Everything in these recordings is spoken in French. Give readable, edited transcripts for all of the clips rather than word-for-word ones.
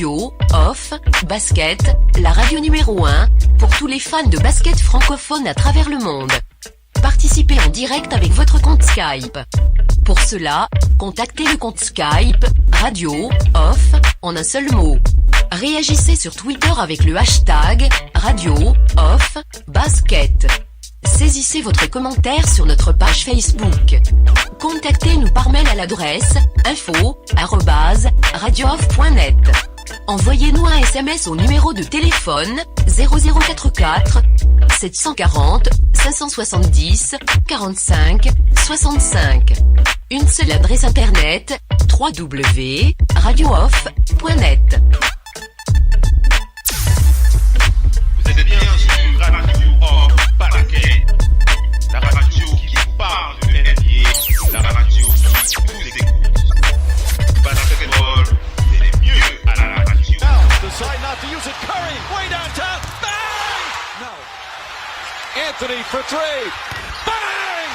Radio, Off, Basket, la radio numéro 1, pour tous les fans de basket francophone à travers le monde. Participez en direct avec votre compte Skype. Pour cela, contactez le compte Skype, Radio, Off, en un seul mot. Réagissez sur Twitter avec le hashtag, Radio, Off, Basket. Saisissez votre commentaire sur notre page Facebook. Contactez-nous par mail à l'adresse info@radiooff.net. Envoyez-nous un SMS au numéro de téléphone 0044 740 570 45 65. Une seule adresse internet www.radiooff.net. Vous êtes bien sur Radio Off Basket, la radio qui vous parle de NBA, la radio qui vous écoute. Basketball, c'est mieux à la radio. Decide not to use it. Curry, way downtown. Bang! No. Anthony for three. Bang!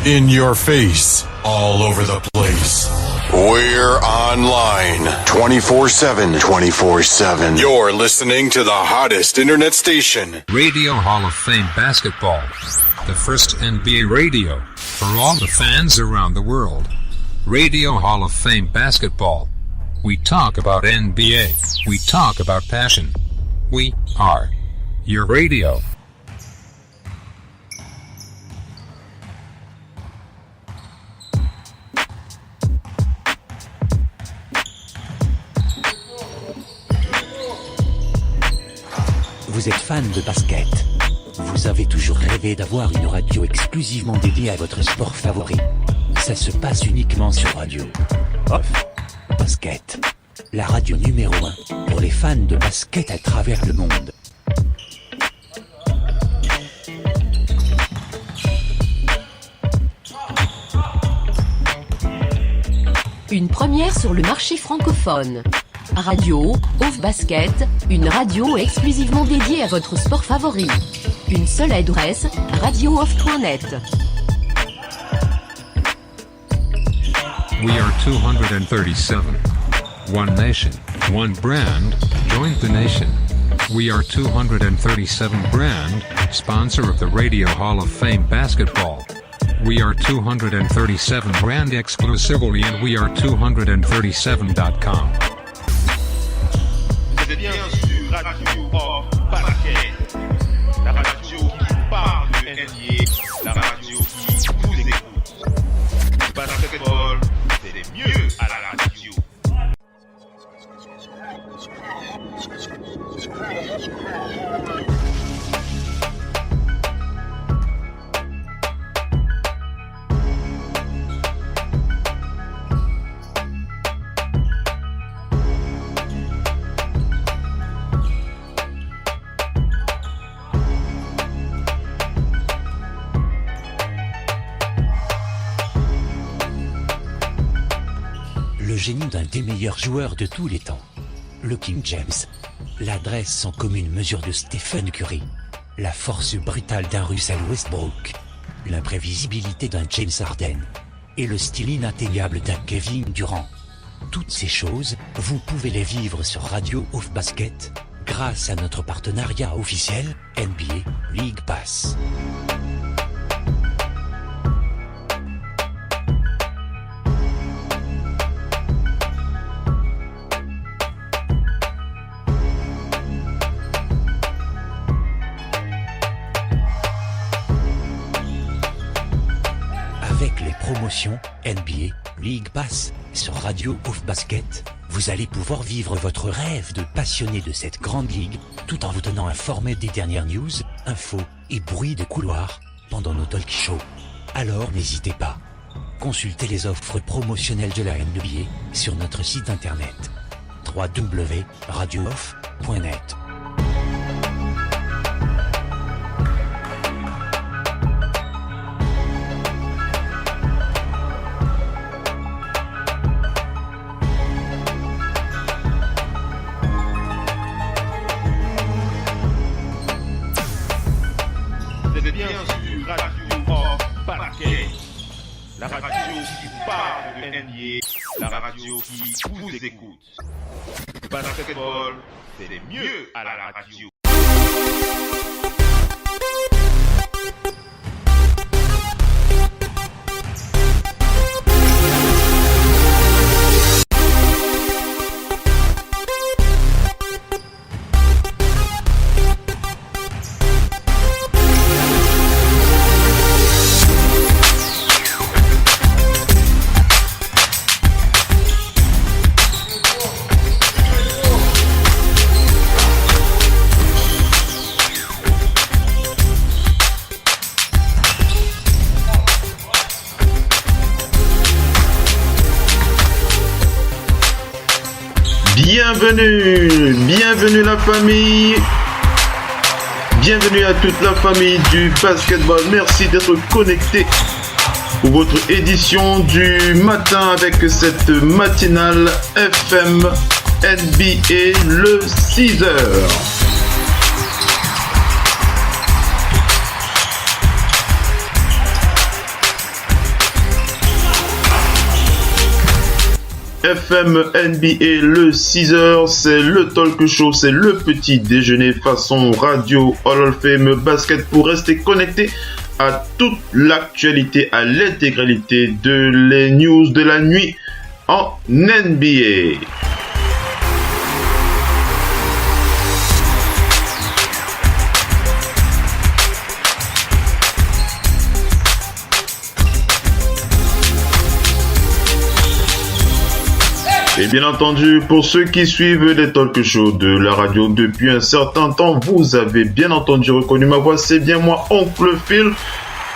In your face, all over the place. We're online 24/7. 24/7. You're listening to the hottest internet station. Radio Hall of Fame Basketball. The first NBA radio for all the fans around the world. Radio Hall of Fame Basketball. We talk about NBA. We talk about passion. We are your radio. Vous êtes fan de basket. Vous avez toujours rêvé d'avoir une radio exclusivement dédiée à votre sport favori. Ça se passe uniquement sur Radio Off Basket, la radio numéro 1 pour les fans de basket à travers le monde. Une première sur le marché francophone. Radio Off Basket, une radio exclusivement dédiée à votre sport favori. Une seule adresse, radiooff.net. We are 237. One nation, one brand, join the nation. We are 237 brand, sponsor of the Radio Hall of Fame Basketball. We are 237 brand exclusively and we are 237.com. Vous êtes bien sur Radio Off Basket, la radio qui vous parle de NBA, la radio qui vous écoute. Basketball, c'est mieux à la radio. Le génie d'un des meilleurs joueurs de tous les temps. Le King James. L'adresse sans commune mesure de Stephen Curry. La force brutale d'un Russell Westbrook. L'imprévisibilité d'un James Harden. Et le style inatteignable d'un Kevin Durant. Toutes ces choses, vous pouvez les vivre sur Radio Off Basket, grâce à notre partenariat officiel, NBA League Pass. Avec les promotions NBA League Pass sur Radio Off Basket, vous allez pouvoir vivre votre rêve de passionné de cette grande ligue, tout en vous tenant informé des dernières news, infos et bruits de couloir pendant nos talk shows. Alors n'hésitez pas. Consultez les offres promotionnelles de la NBA sur notre site internet www.radiooff.net. Vous êtes bien sur Radio Off Basket, la radio qui vous parle de NBA, la radio qui vous écoute. Basketball, c'est mieux à la radio. Bienvenue la famille, bienvenue à toute la famille du basketball, merci d'être connecté pour votre édition du matin avec cette matinale FM NBA le 6h. FM NBA le 6h, c'est le talk show, c'est le petit déjeuner façon radio Hall of Fame basket pour rester connecté à toute l'actualité, à l'intégralité de les news de la nuit en NBA. Et bien entendu, pour ceux qui suivent les talk shows de la radio depuis un certain temps, vous avez bien entendu reconnu ma voix, c'est bien moi, Oncle Phil,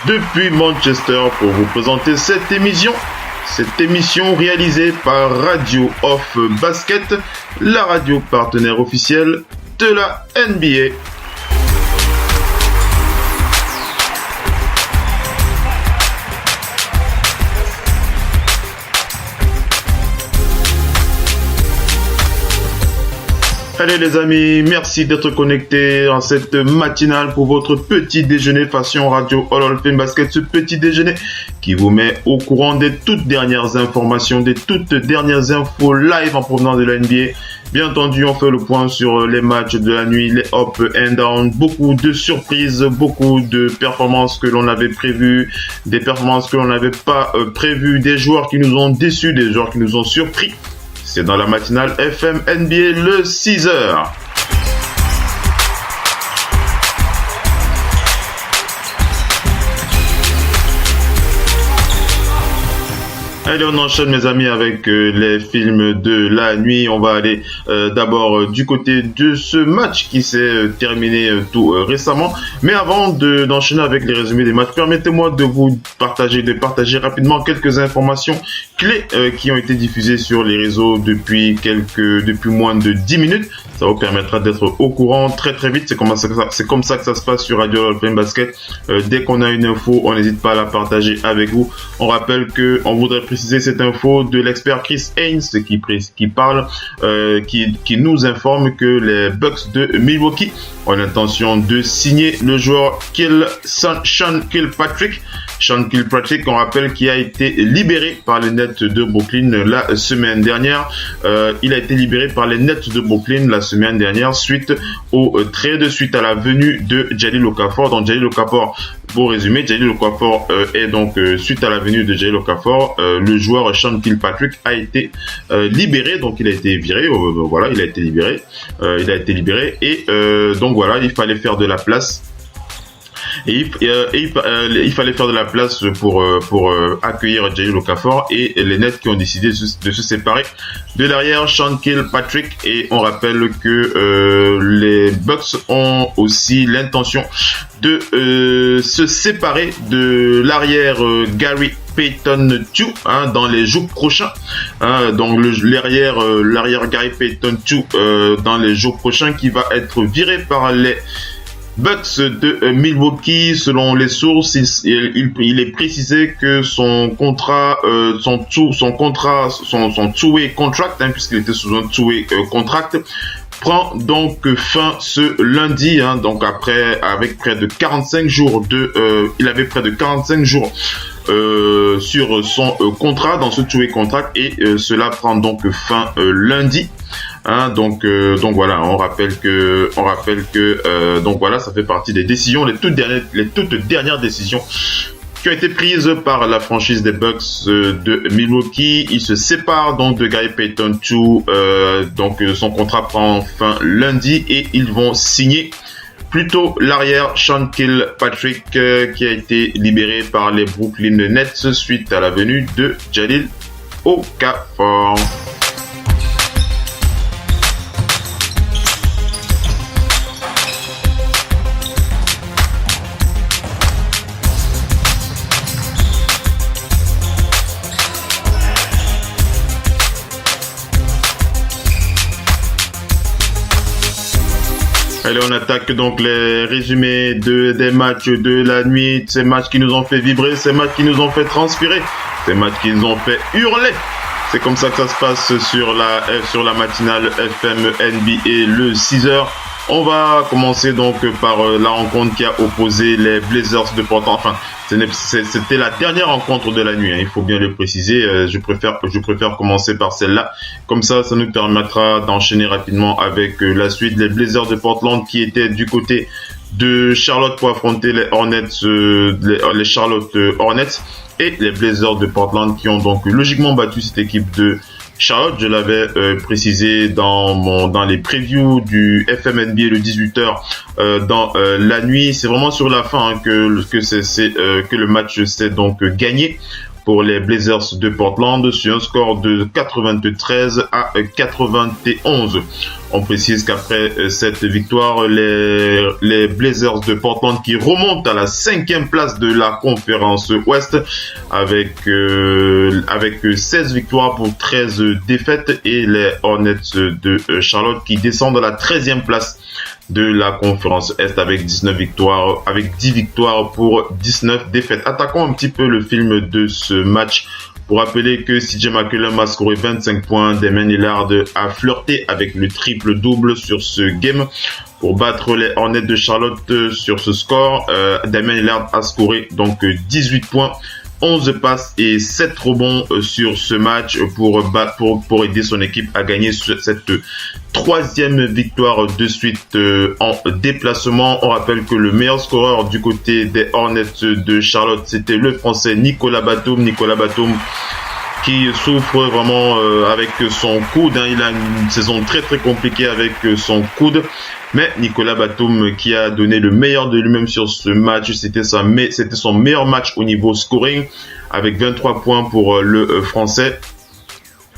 depuis Manchester, pour vous présenter cette émission réalisée par Radio of Basket, la radio partenaire officielle de la NBA. Allez les amis, merci d'être connectés en cette matinale pour votre petit déjeuner façon radio Hall of Fame Basket. Ce petit déjeuner qui vous met au courant des toutes dernières informations, des toutes dernières infos live en provenance de la NBA. Bien entendu, on fait le point sur les matchs de la nuit, les up and down, beaucoup de surprises, beaucoup de performances que l'on avait prévues, des performances que l'on n'avait pas prévues, des joueurs qui nous ont déçus, des joueurs qui nous ont surpris. C'est dans la matinale FM NBA le 6h. Allez, on enchaîne mes amis avec les films de la nuit. On va aller d'abord du côté de ce match qui s'est terminé tout récemment. Mais avant d'enchaîner avec les résumés des matchs, permettez-moi de vous partager rapidement quelques informations clés qui ont été diffusées sur les réseaux depuis moins de 10 minutes. Ça vous permettra d'être au courant très très vite. C'est comme ça que ça se passe sur Radio Hall of Fame Basket. Dès qu'on a une info, on n'hésite pas à la partager avec vous. On rappelle que on voudrait préciser cette info de l'expert Chris Haynes qui nous informe que les Bucks de Milwaukee ont l'intention de signer le joueur Sean Kilpatrick, on rappelle, qui a été libéré par les Nets de Brooklyn la semaine dernière. Il a été libéré par les Nets de Brooklyn la semaine dernière suite au trade, suite à la venue de Jahlil Okafor. Donc Jahlil Okafor, pour résumer, Jahlil Okafor est donc suite à la venue de Jahlil Okafor, le joueur Sean Kilpatrick a été libéré, donc il a été viré. Il a été libéré et donc voilà, il fallait faire de la place. Et il fallait faire de la place pour accueillir Jahlil Okafor, et les Nets qui ont décidé de se séparer de l'arrière Sean Kilpatrick. Et on rappelle que les Bucks ont aussi l'intention de se séparer de l'arrière Gary Payton 2 dans les jours prochains. Donc l'arrière Gary Payton 2 dans les jours prochains, qui va être viré par les Bucks de Milwaukee. Selon les sources, il est précisé que son two-way contract, puisqu'il était sous un two-way contract, prend donc fin ce lundi, donc avec près de 45 jours il avait près de 45 jours sur son contrat, dans ce two-way contract, et cela prend donc fin lundi. Hein, donc voilà, on rappelle que donc voilà, ça fait partie des décisions, les toutes dernières décisions qui ont été prises par la franchise des Bucks de Milwaukee. Il se sépare donc de Gary Payton 2, donc son contrat prend fin lundi et ils vont signer plutôt l'arrière Sean Kilpatrick qui a été libéré par les Brooklyn Nets suite à la venue de Jahlil Okafor. Allez, on attaque donc les résumés des matchs de la nuit, ces matchs qui nous ont fait vibrer, ces matchs qui nous ont fait transpirer, ces matchs qui nous ont fait hurler. C'est comme ça que ça se passe sur la matinale FM NBA le 6h. On va commencer donc par la rencontre qui a opposé les Blazers de Portland. Enfin, c'était la dernière rencontre de la nuit, hein, il faut bien le préciser. Je préfère commencer par celle-là. Comme ça nous permettra d'enchaîner rapidement avec la suite. Les Blazers de Portland qui étaient du côté de Charlotte pour affronter les Hornets, les Charlotte Hornets, et les Blazers de Portland qui ont donc logiquement battu cette équipe de Charlotte. Je l'avais précisé dans les previews du FM NBA le 18h dans la nuit. C'est vraiment sur la fin que le match s'est donc gagné pour les Blazers de Portland sur un score de 93 à 91. On précise qu'après cette victoire, les Blazers de Portland qui remontent à la 5e place de la conférence Ouest avec 16 victoires pour 13 défaites, et les Hornets de Charlotte qui descendent à la 13e place de la conférence Est avec 10 victoires pour 19 défaites. Attaquons un petit peu le film de ce match pour rappeler que CJ McCollum a scoré 25 points. Damian Lillard a flirté avec le triple-double sur ce game pour battre les Hornets de Charlotte sur ce score. Damian Lillard a scoré donc 18 points, 11 passes et 7 rebonds sur ce match pour aider son équipe à gagner cette 3e victoire de suite en déplacement. On rappelle que le meilleur scoreur du côté des Hornets de Charlotte, c'était le français Nicolas Batum. Nicolas Batum qui souffre vraiment avec son coude, hein. Il a une saison très très compliquée avec son coude. Mais Nicolas Batum qui a donné le meilleur de lui-même sur ce match, c'était son meilleur match au niveau scoring avec 23 points pour le français.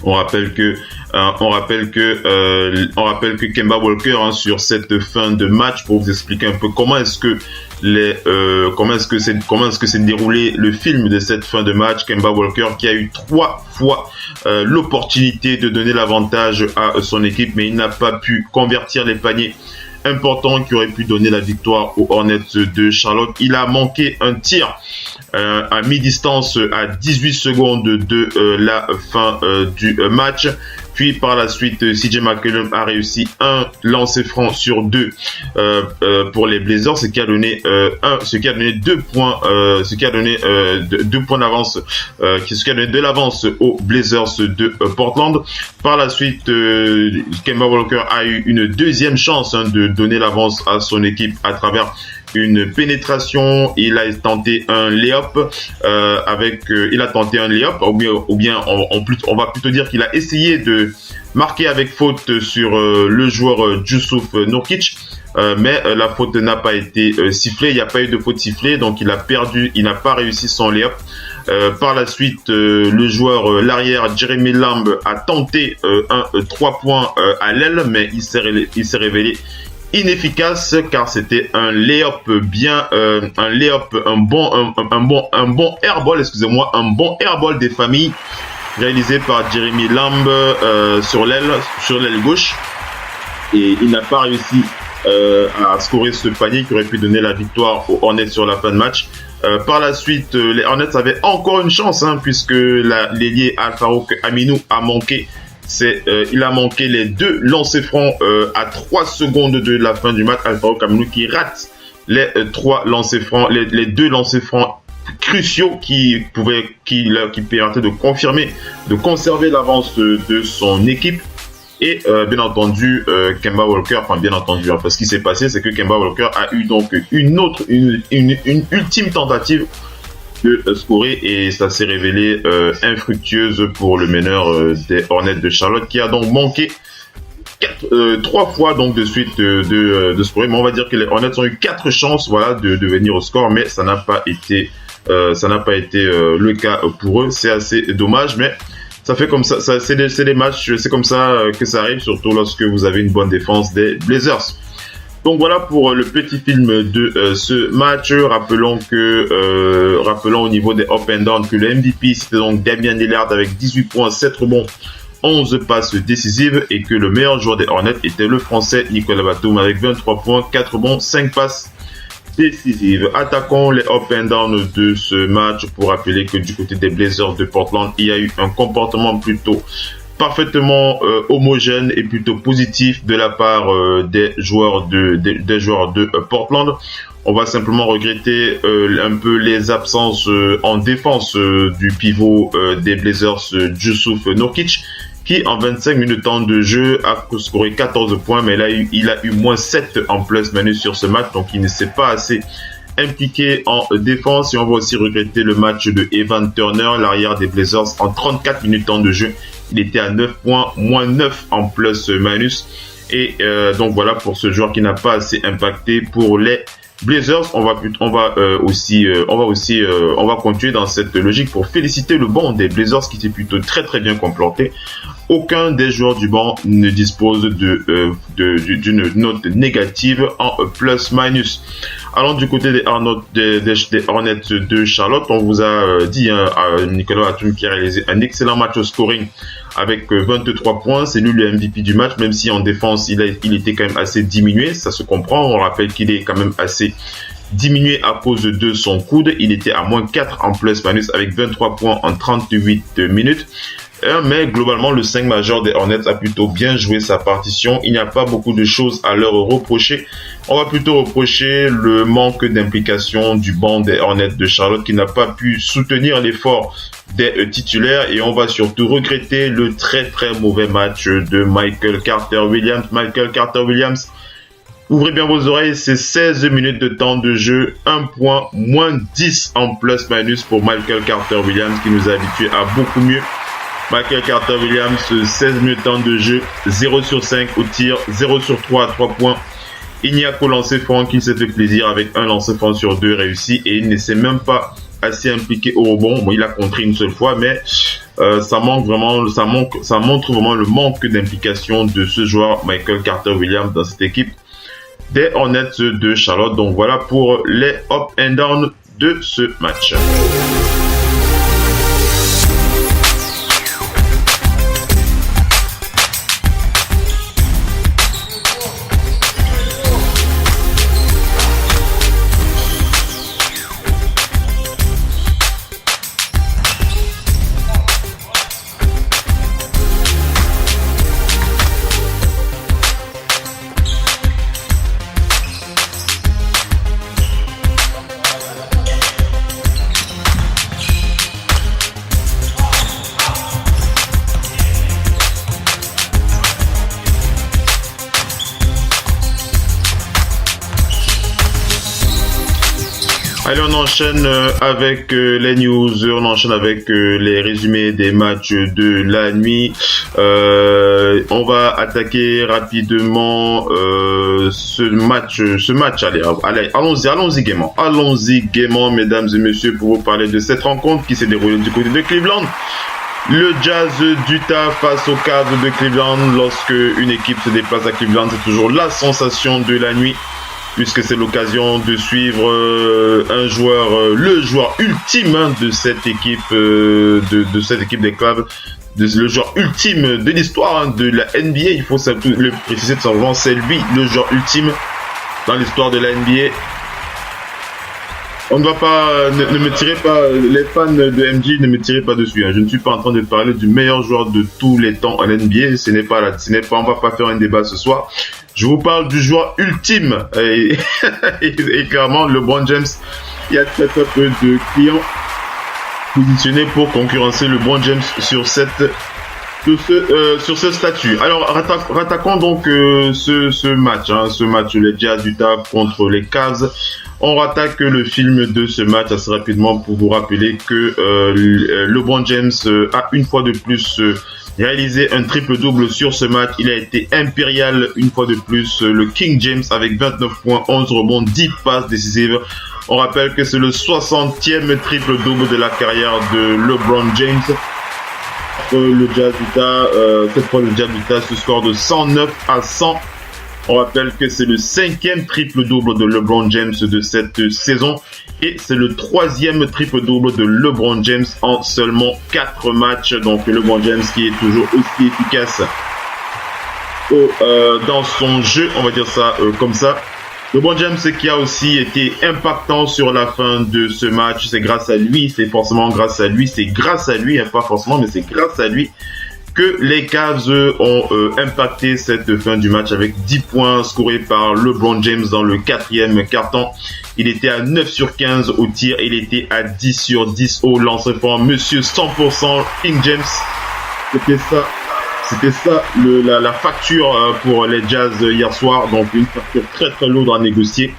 On rappelle que Kemba Walker, hein, sur cette fin de match, pour vous expliquer un peu comment est-ce que s'est déroulé le film de cette fin de match. Kemba Walker qui a eu 3 fois l'opportunité de donner l'avantage à son équipe, mais il n'a pas pu convertir les paniers importants qui auraient pu donner la victoire aux Hornets de Charlotte. Il a manqué un tir à mi-distance à 18 secondes de la fin du match. Puis par la suite, CJ McCollum a réussi un lancer franc sur 2 pour les Blazers, ce qui a donné 2 points, ce qui a donné 2 points d'avance, ce qui a donné de l'avance aux Blazers de Portland. Par la suite, Kemba Walker a eu une deuxième chance, hein, de donner l'avance à son équipe à travers une pénétration. Il a tenté un layup ou bien on va plutôt dire qu'il a essayé de marquer avec faute sur le joueur Jusuf Nurkic, mais la faute n'a pas été sifflée. Il n'y a pas eu de faute sifflée, donc il n'a pas réussi son layup. Par la suite, le joueur, l'arrière Jeremy Lamb a tenté un 3 points à l'aile, mais il s'est révélé inefficace car c'était un layup un bon airball, un bon airball des familles réalisé par Jeremy Lamb sur l'aile gauche, et il n'a pas réussi à scorer ce panier qui aurait pu donner la victoire aux Hornets sur la fin de match. Par la suite, les Hornets avaient encore une chance, hein, puisque l'ailier Al-Farouq Aminu a manqué. Il a manqué les 2 lancers francs à 3 secondes de la fin du match. Al-Farouq Aminu qui rate les 3 lancers francs, les 2 lancers francs cruciaux qui permettaient de conserver l'avance de son équipe. Et bien entendu, Kemba Walker, ce qui s'est passé, c'est que Kemba Walker a eu donc une ultime tentative de scorer et ça s'est révélé infructueuse pour le meneur des Hornets de Charlotte qui a donc manqué 3 fois donc de suite de scorer. Mais on va dire que les Hornets ont eu 4 chances de venir au score, mais ça n'a pas été le cas pour eux. C'est assez dommage, mais ça fait comme ça, c'est des matchs, c'est comme ça que ça arrive, surtout lorsque vous avez une bonne défense des Blazers. Donc voilà pour le petit film de ce match. Rappelons au niveau des up and down que le MVP c'était donc Damian Lillard avec 18 points, 7 rebonds, 11 passes décisives et que le meilleur joueur des Hornets était le français Nicolas Batum avec 23 points, 4 rebonds, 5 passes décisives. Attaquons les up and down de ce match pour rappeler que du côté des Blazers de Portland, il y a eu un comportement plutôt parfaitement homogène et plutôt positif de la part des joueurs de Portland. On va simplement regretter un peu les absences en défense du pivot des Blazers, Jusuf Nurkic, qui en 25 minutes de temps de jeu a scoré 14 points, mais là il a eu moins 7 en plus-minus sur ce match, donc il ne s'est pas assez impliqué en défense. Et on va aussi regretter le match de Evan Turner, l'arrière des Blazers, en 34 minutes de temps de jeu. Il était à 9 points, moins 9 en plus-minus. Et donc voilà pour ce joueur qui n'a pas assez impacté pour les Blazers. On va continuer dans cette logique pour féliciter le banc des Blazers qui s'est plutôt très très bien complanté. Aucun des joueurs du banc ne dispose d'une note négative en plus-minus. Allons du côté des Hornets de Charlotte. On vous a dit Nicolas Batum qui a réalisé un excellent match au scoring avec 23 points. C'est lui le MVP du match, même si en défense il était quand même assez diminué. Ça se comprend. On rappelle qu'il est quand même assez diminué à cause de son coude. Il était à moins 4 en plus-minus avec 23 points en 38 minutes. Mais globalement, le 5 majeur des Hornets a plutôt bien joué sa partition. Il n'y a pas beaucoup de choses à leur reprocher. On va plutôt reprocher le manque d'implication du banc des Hornets de Charlotte qui n'a pas pu soutenir l'effort des titulaires. Et on va surtout regretter le très très mauvais match de Michael Carter-Williams. Michael Carter-Williams, ouvrez bien vos oreilles, c'est 16 minutes de temps de jeu, 1 point, moins 10 en plus-minus pour Michael Carter-Williams qui nous a habitués à beaucoup mieux. Michael Carter-Williams, 16 minutes de temps de jeu, 0 sur 5 au tir, 0 sur 3 à 3 points. Il n'y a qu'au lancer franc qu'il s'est fait plaisir avec un lancer franc sur 2 réussi et il ne s'est même pas assez impliqué au rebond. Bon, il a contré une seule fois, mais ça montre vraiment le manque d'implication de ce joueur Michael Carter-Williams dans cette équipe des Hornets de Charlotte. Donc voilà pour les up and down de ce match. Allez, on enchaîne avec les news, on enchaîne avec les résumés des matchs de la nuit. On va attaquer rapidement ce match. Allez, allons-y gaiement, mesdames et messieurs, pour vous parler de cette rencontre qui s'est déroulée du côté de Cleveland. Le Jazz d'Utah face aux Cavs de Cleveland. Lorsque une équipe se déplace à Cleveland, c'est toujours la sensation de la nuit, puisque c'est l'occasion de suivre le joueur ultime de cette équipe, de cette équipe des Cavs, le joueur ultime de l'histoire de la NBA. Il faut le préciser de son nom, c'est lui le joueur ultime dans l'histoire de la NBA. On ne va pas, ne me tirez pas, les fans de MJ, ne me tirez pas dessus. Je ne suis pas en train de parler du meilleur joueur de tous les temps en NBA. On va pas faire un débat ce soir. Je vous parle du joueur ultime et clairement LeBron James. Il y a très peu de clients positionnés pour concurrencer LeBron James sur cette sur ce statut. Alors, rattaquons donc ce match, les Jazz d'Utah contre les Cavs. On rattaque le film de ce match assez rapidement pour vous rappeler que LeBron James a une fois de plus réalisé un triple-double sur ce match. Il a été impérial une fois de plus, le King James avec 29 points, 11 rebonds, 10 passes décisives. On rappelle que c'est le 60e triple-double de la carrière de LeBron James. Le Jazz d'Utah, cette fois le Jazz d'Utah se score de 109-100. On rappelle que c'est le 5e triple-double de LeBron James de cette saison et c'est le 3e triple-double de LeBron James en seulement 4 matchs. Donc LeBron James qui est toujours aussi efficace dans son jeu, on va dire ça comme ça. LeBron James qui a aussi été impactant sur la fin de ce match, c'est grâce à lui, c'est forcément grâce à lui, pas forcément, mais c'est grâce à lui que les Cavs ont impacté cette fin du match avec 10 points scorés par LeBron James dans le 4e quart-temps. Il était à 9 sur 15 au tir, il était à 10 sur 10 au lancer franc. Monsieur 100% King James, c'était ça la facture pour les Jazz hier soir. Donc une facture très très lourde à négocier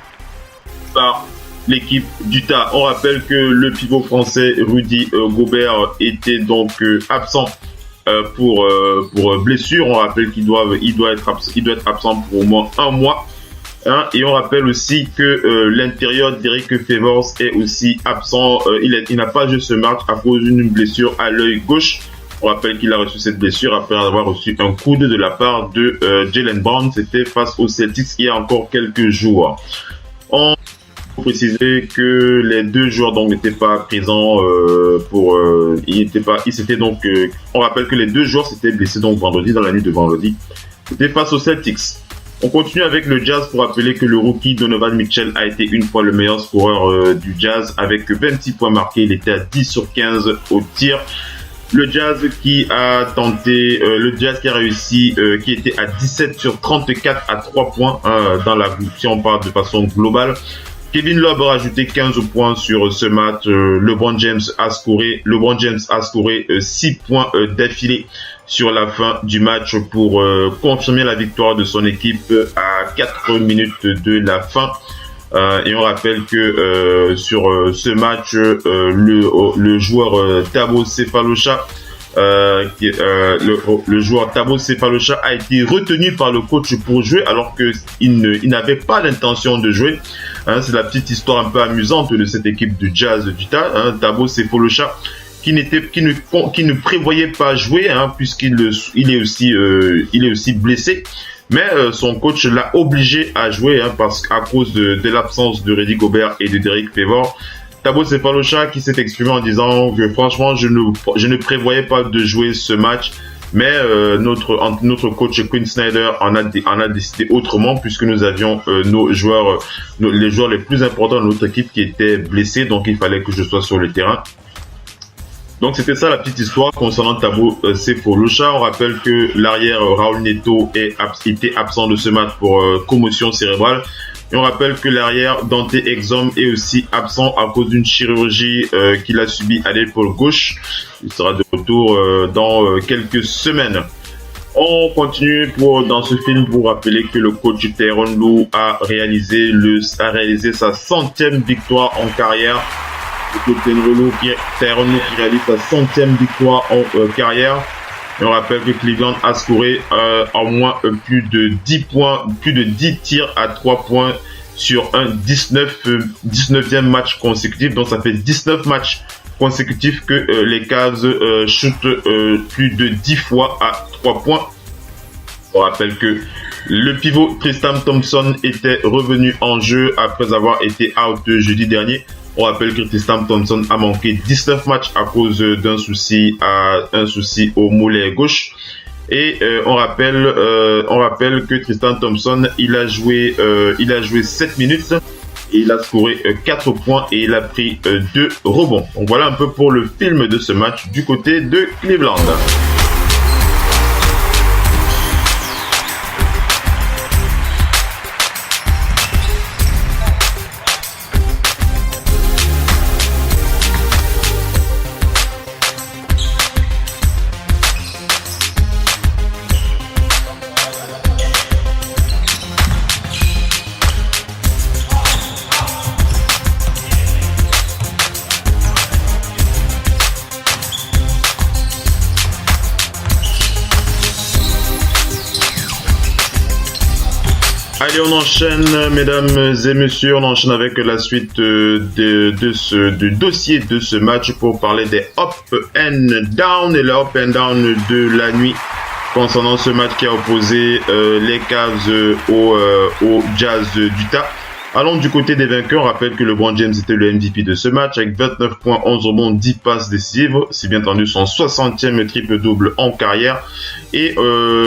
par l'équipe d'Utah. On rappelle que le pivot français Rudy Gobert était donc absent pour blessure. On rappelle qu'il doit être absent pour au moins un mois. Et on rappelle aussi que l'intérieur d'Eric Favors est aussi absent. Il n'a pas joué ce match à cause d'une blessure à l'œil gauche. On rappelle qu'il a reçu cette blessure après avoir reçu un coude de la part de Jaylen Brown. C'était face aux Celtics il y a encore quelques jours. On peut préciser que les deux joueurs donc n'étaient pas présents on rappelle que les deux joueurs s'étaient blessés donc vendredi, dans la nuit de vendredi. C'était face aux Celtics. On continue avec le Jazz pour rappeler que le rookie Donovan Mitchell a été une fois le meilleur scoreur du Jazz avec 26 points marqués. Il était à 10 sur 15 au tir. Le Jazz qui a réussi, qui était à 17 sur 34 à 3 points si on parle de façon globale. Kevin Love a rajouté 15 points sur ce match. LeBron James a scoré 6 points d'affilée sur la fin du match pour confirmer la victoire de son équipe à 4 minutes de la fin. Et on rappelle que sur ce match, le joueur Thabo Sefolosha, le joueur Thabo Sefolosha a été retenu par le coach pour jouer alors qu'il n'avait pas l'intention de jouer. C'est la petite histoire un peu amusante de cette équipe de Jazz d'Utah. Thabo Sefolosha qui ne prévoyait pas jouer puisqu'il est aussi blessé. Mais son coach l'a obligé à jouer à cause de l'absence de Rudy Gobert et de Derek Favors. Thabo Sefolosha qui s'est exprimé en disant que franchement je ne prévoyais pas de jouer ce match, mais notre coach Quinn Snyder en a décidé autrement puisque nous avions les joueurs les plus importants de notre équipe qui étaient blessés, donc il fallait que je sois sur le terrain. Donc c'était ça la petite histoire concernant Thabo Sefolosha. On rappelle que l'arrière Raul Neto était absent de ce match pour commotion cérébrale. Et on rappelle que l'arrière Dante Exum est aussi absent à cause d'une chirurgie qu'il a subie à l'épaule gauche. Il sera de retour dans quelques semaines. On continue dans ce film pour rappeler que le coach Tyronn Lue a réalisé sa 100e victoire en carrière. Tyronn Lue qui réalise sa 100e victoire en carrière. Et on rappelle que Cleveland a scoré en moins plus de 10 points, plus de 10 tirs à 3 points sur un 19e match consécutif. Donc ça fait 19 matchs consécutifs que les Cavs shootent plus de 10 fois à 3 points. On rappelle que le pivot Tristan Thompson était revenu en jeu après avoir été out jeudi dernier. On rappelle que Tristan Thompson a manqué 19 matchs à cause d'un souci au mollet gauche. Et on rappelle que Tristan Thompson, il a joué 7 minutes et il a scoré 4 points et il a pris 2 rebonds. Donc voilà un peu pour le film de ce match du côté de Cleveland. Allez, on enchaîne, mesdames et messieurs, on enchaîne avec la suite du dossier de ce match pour parler des up and down et le up and down de la nuit concernant ce match qui a opposé les Cavs au Jazz d'Utah. Allons du côté des vainqueurs. On rappelle que LeBron James était le MVP de ce match avec 29 points, 11 rebonds, 10 passes décisives. C'est bien entendu son 60e triple-double en carrière. Et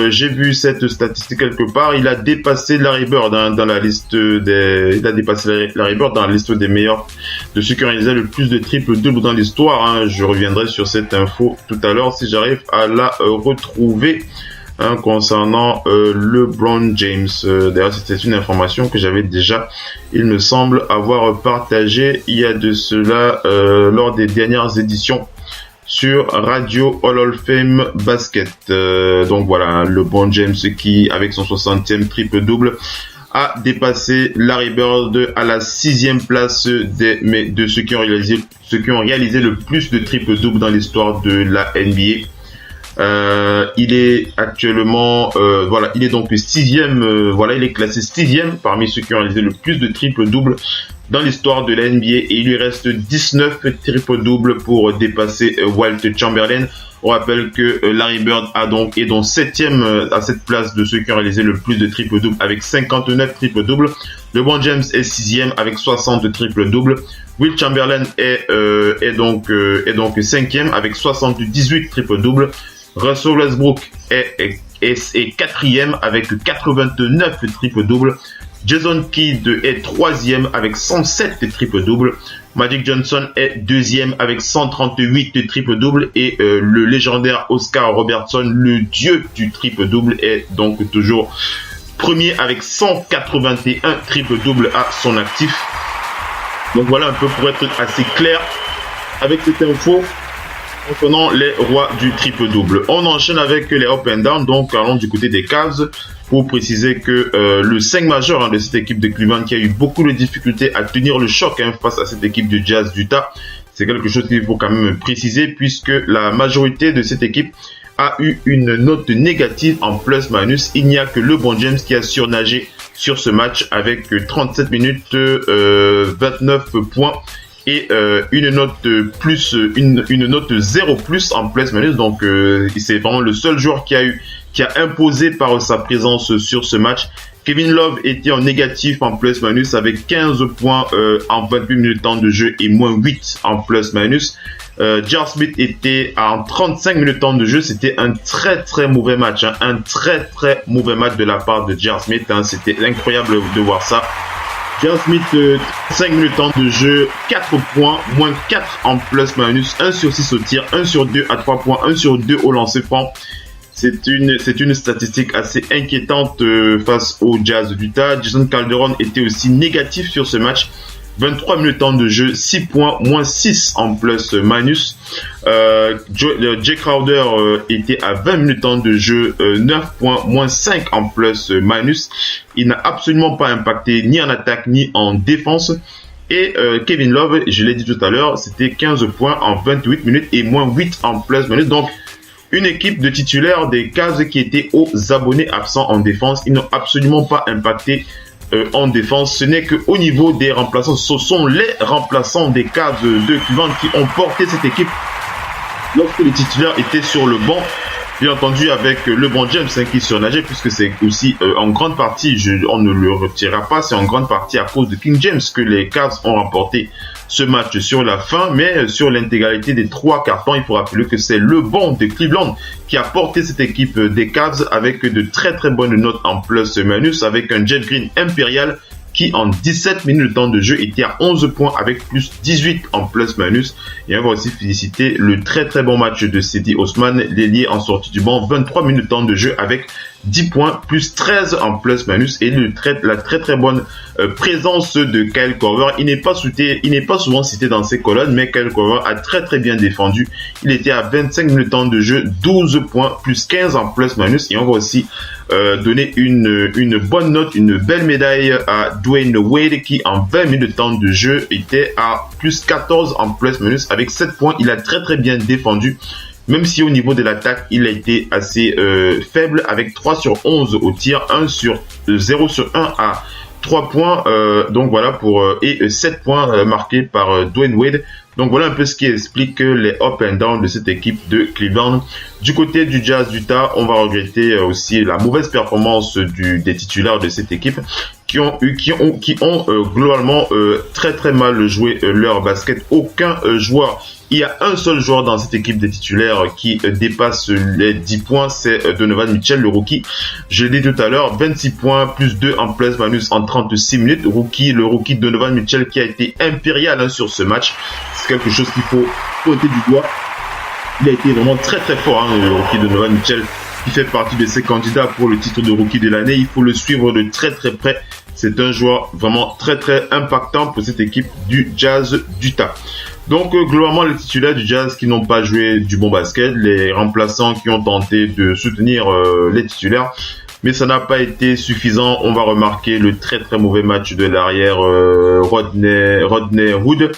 j'ai vu cette statistique quelque part. Il a dépassé Larry Bird dans la liste des meilleurs, de ceux qui ont réalisé le plus de triple-double dans l'histoire. Je reviendrai sur cette info tout à l'heure si j'arrive à la retrouver. Concernant LeBron James. D'ailleurs, c'était une information que j'avais déjà, il me semble, avoir partagée il y a de cela lors des dernières éditions sur Radio Hall of Fame Basket. Donc voilà, LeBron James qui, avec son 60e triple-double, a dépassé Larry Bird à la 6e place de ceux qui ont réalisé le plus de triple-double dans l'histoire de la NBA. Il est actuellement, il est donc le 6e, il est classé 6e parmi ceux qui ont réalisé le plus de triple-double dans l'histoire de la NBA et il lui reste 19 triple-doubles pour dépasser Wilt Chamberlain. On rappelle que Larry Bird est donc 7e à cette place de ceux qui ont réalisé le plus de triple-doubles avec 59 triple-doubles. LeBron James est 6e avec 60 triple-doubles. Wilt Chamberlain est donc 5e avec 78 triple-doubles. Russell Westbrook est 4e avec 89 triple-doubles. Jason Kidd est 3e avec 107 triple-doubles. Magic Johnson est 2e avec 138 triple-doubles. Et le légendaire Oscar Robertson, le dieu du triple-double, est donc toujours premier avec 181 triple-doubles à son actif. Donc voilà un peu pour être assez clair avec cette info concernant les rois du triple-double. On enchaîne avec les up and down, donc allons du côté des Cavs pour préciser que le 5 majeur de cette équipe de Cleveland qui a eu beaucoup de difficultés à tenir le choc face à cette équipe du Jazz d'Utah, c'est quelque chose qu'il faut quand même préciser puisque la majorité de cette équipe a eu une note négative en plus-minus. Il n'y a que LeBron James qui a surnagé sur ce match avec 37 minutes, 29 points. Et une note 0 plus en plus-minus. Donc c'est vraiment le seul joueur qui a imposé par sa présence sur ce match. Kevin Love était en négatif en plus-minus avec 15 points en 28 minutes de temps de jeu et moins 8 en plus-minus. J.R. Smith était en 35 minutes de temps de jeu. C'était un très très mauvais match. Un très très mauvais match de la part de J.R. Smith. C'était incroyable de voir ça. J.R. Smith, 5 minutes de temps de jeu, 4 points, moins 4 en plus-minus, 1 sur 6 au tir, 1 sur 2 à 3 points, 1 sur 2 au lancer franc. C'est une statistique assez inquiétante face au Jazz d'Utah. Jason Calderon était aussi négatif sur ce match. 23 minutes de temps de jeu, 6 points, moins 6 en plus-minus. Jay Crowder était à 20 minutes de temps de jeu, 9 points, moins 5 en plus-minus. Il n'a absolument pas impacté ni en attaque ni en défense. Et Kevin Love, je l'ai dit tout à l'heure, c'était 15 points en 28 minutes et moins 8 en plus-minus. Donc, une équipe de titulaires des Cavs qui étaient aux abonnés absents en défense. Ils n'ont absolument pas impacté en défense. Ce n'est qu'au niveau des remplaçants, ce sont les remplaçants des Cavs de Cleveland qui ont porté cette équipe lorsque les titulaires étaient sur le banc. Bien entendu avec LeBron James qui surnageait puisque c'est aussi en grande partie, on ne le retirera pas, c'est en grande partie à cause de King James que les Cavs ont remporté ce match sur la fin, mais sur l'intégralité des 3 quarts temps, il faut rappeler que c'est le banc de Cleveland qui a porté cette équipe des Cavs avec de très très bonnes notes en plus-minus, avec un Jeff Green impérial qui en 17 minutes de temps de jeu était à 11 points avec plus 18 en plus-minus. Et on va aussi féliciter le très très bon match de Cedi Osman, l'ailier en sortie du banc, 23 minutes de temps de jeu avec 10 points plus 13 en plus-minus et la très très bonne présence de Kyle Korver. Il n'est pas souvent cité dans ses colonnes, mais Kyle Korver a très très bien défendu. Il était à 25 minutes de temps de jeu, 12 points plus 15 en plus-minus et on va aussi donner une bonne note, une belle médaille à Dwayne Wade qui en 20 minutes de temps de jeu était à plus 14 en plus-minus avec 7 points. Il a très très bien défendu. même si au niveau de l'attaque, il a été assez faible avec 3 sur 11 au tir, 0 sur 1 à 3 points, donc voilà et 7 points marqués par Dwayne Wade. Donc voilà un peu ce qui explique les up and down de cette équipe de Cleveland. Du côté du Jazz d'Utah, on va regretter aussi la mauvaise performance des titulaires de cette équipe qui ont globalement très très mal joué leur basket. Aucun joueur, il y a un seul joueur dans cette équipe des titulaires qui dépasse les 10 points, c'est Donovan Mitchell, le rookie. Je l'ai dit tout à l'heure, 26 points plus 2 en plus-minus en 36 minutes. Le rookie Donovan Mitchell qui a été impérial sur ce match. C'est quelque chose qu'il faut pointer du doigt. Il a été vraiment très très fort, le rookie Donovan Mitchell, qui fait partie de ses candidats pour le titre de rookie de l'année. Il faut le suivre de très très près. C'est un joueur vraiment très très impactant pour cette équipe du Jazz d'Utah. Donc globalement, les titulaires du Jazz qui n'ont pas joué du bon basket, les remplaçants qui ont tenté de soutenir les titulaires, mais ça n'a pas été suffisant. On va remarquer le très très mauvais match de l'arrière Rodney Hood.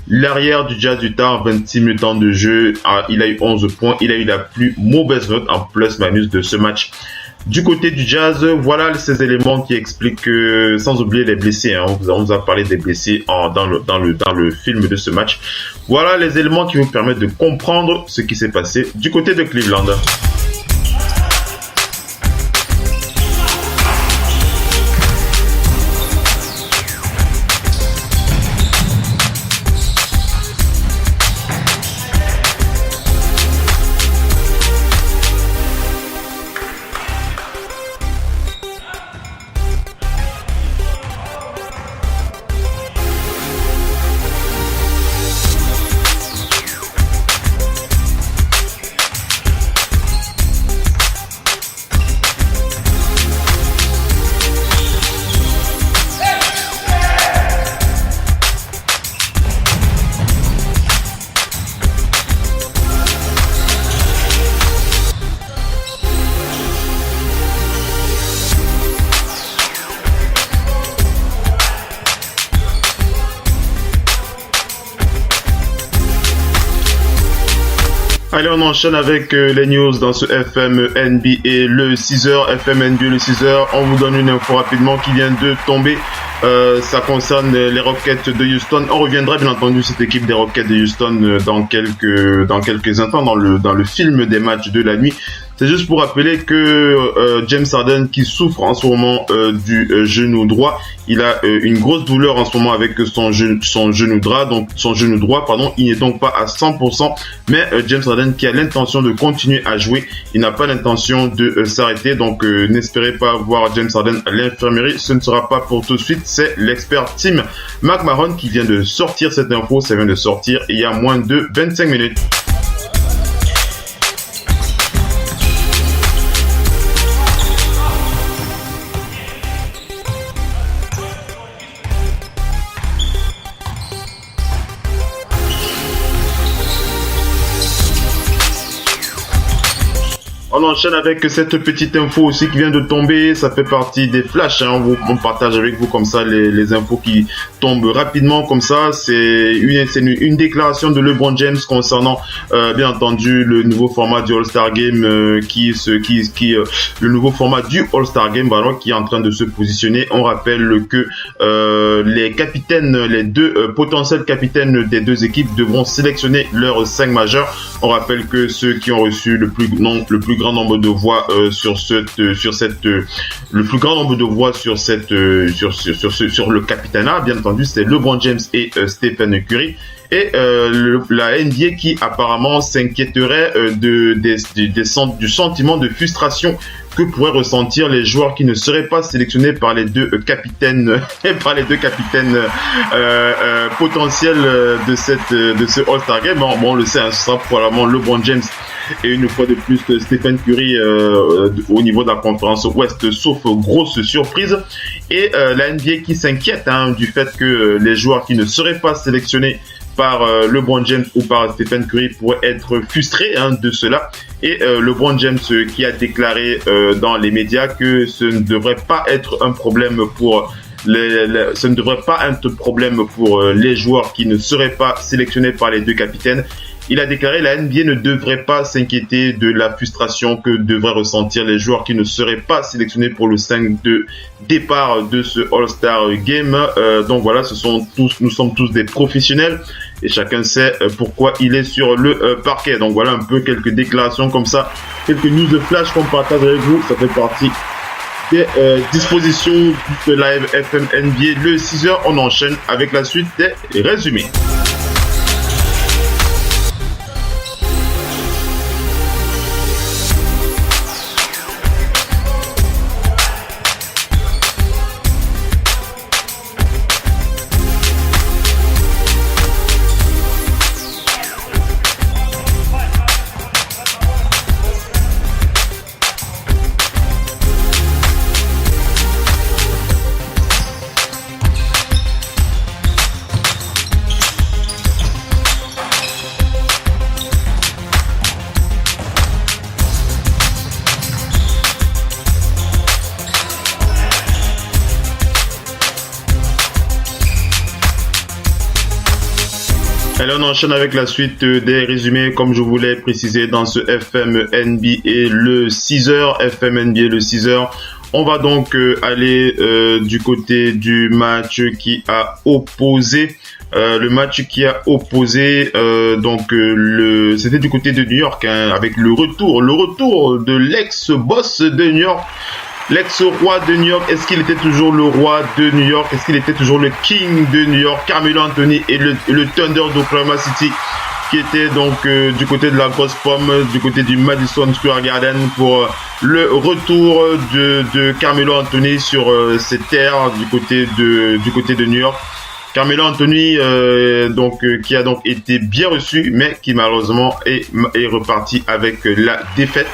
L'arrière du Jazz d'Utah en 26 minutes de jeu, il a eu 11 points. Il a eu la plus mauvaise note en plus-minus de ce match. Du côté du Jazz, voilà ces éléments qui expliquent, sans oublier les blessés, on vous a parlé des blessés dans le film de ce match. Voilà les éléments qui vous permettent de comprendre ce qui s'est passé du côté de Cleveland. Allez, on enchaîne avec les news dans ce FM NBA le 6h. FM NBA le 6h. On vous donne une info rapidement qui vient de tomber. Ça concerne les Rockets de Houston. On reviendra bien entendu cette équipe des Rockets de Houston dans quelques instants dans le film des matchs de la nuit. C'est juste pour rappeler que James Harden, qui souffre en ce moment du genou droit, il a une grosse douleur en ce moment avec son genou droit, il n'est donc pas à 100%, mais James Harden qui a l'intention de continuer à jouer, il n'a pas l'intention de s'arrêter, donc n'espérez pas voir James Harden à l'infirmerie, ce ne sera pas pour tout de suite, c'est l'expert Tim McMahon qui vient de sortir cette info, ça vient de sortir il y a moins de 25 minutes. On enchaîne avec cette petite info aussi qui vient de tomber. Ça fait partie des flashs. On partage avec vous comme ça les infos qui tombent rapidement comme ça. C'est une déclaration de LeBron James concernant bien entendu le nouveau format du All-Star Game le nouveau format du All-Star Game qui est en train de se positionner. On rappelle que les deux potentiels capitaines des deux équipes devront sélectionner leurs 5 majeurs. On rappelle que ceux qui ont reçu le plus grand nombre de voix sur le capitana, bien entendu, c'est LeBron James et Stephen Curry. Et la NBA qui apparemment s'inquiéterait du sentiment de frustration que pourraient ressentir les joueurs qui ne seraient pas sélectionnés par les deux capitaines potentiels de ce All-Star Game. Bon, on le sait, ce sera probablement LeBron James et une fois de plus Stephen Curry au niveau de la conférence Ouest, sauf grosse surprise. Et la NBA qui s'inquiète du fait que les joueurs qui ne seraient pas sélectionnés par LeBron James ou par Stephen Curry pourraient être frustrés de cela. Et LeBron James qui a déclaré dans les médias que ce ne devrait pas être un problème pour les joueurs qui ne seraient pas sélectionnés par les deux capitaines. Il a déclaré la NBA ne devrait pas s'inquiéter de la frustration que devraient ressentir les joueurs qui ne seraient pas sélectionnés pour le 5 de départ de ce All-Star Game. Donc voilà, nous sommes tous des professionnels et chacun sait pourquoi il est sur le parquet. Donc voilà un peu quelques déclarations comme ça, quelques news de flash qu'on partage avec vous. Ça fait partie des dispositions de ce live FM NBA. Le 6h, on enchaîne avec la suite des résumés. Allez, on enchaîne avec la suite des résumés, comme je voulais préciser dans ce FM NBA le 6h. FM NBA le 6h. On va donc aller du côté du match qui a opposé. Le match qui a opposé c'était du côté de New York, hein, avec le retour de l'ex-boss de New York. L'ex-roi de New York, est-ce qu'il était toujours le roi de New York? Est-ce qu'il était toujours le king de New York? Carmelo Anthony et le Thunder d'Oklahoma City, qui était donc du côté de la grosse pomme, du côté du Madison Square Garden, pour le retour de Carmelo Anthony sur ses terres du côté de New York. Carmelo Anthony, qui a donc été bien reçu, mais qui malheureusement est reparti avec la défaite.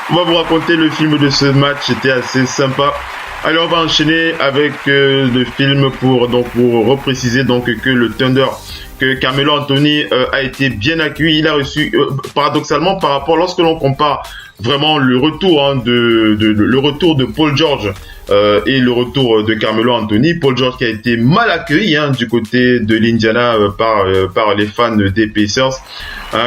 On va vous raconter le film de ce match, c'était assez sympa. Allez, on va enchaîner avec le film pour repréciser que le Thunder, que Carmelo Anthony a été bien accueilli. Il a reçu, paradoxalement, par rapport, lorsque l'on compare vraiment le retour le retour de Paul George et le retour de Carmelo Anthony. Paul George qui a été mal accueilli du côté de l'Indiana par les fans des Pacers.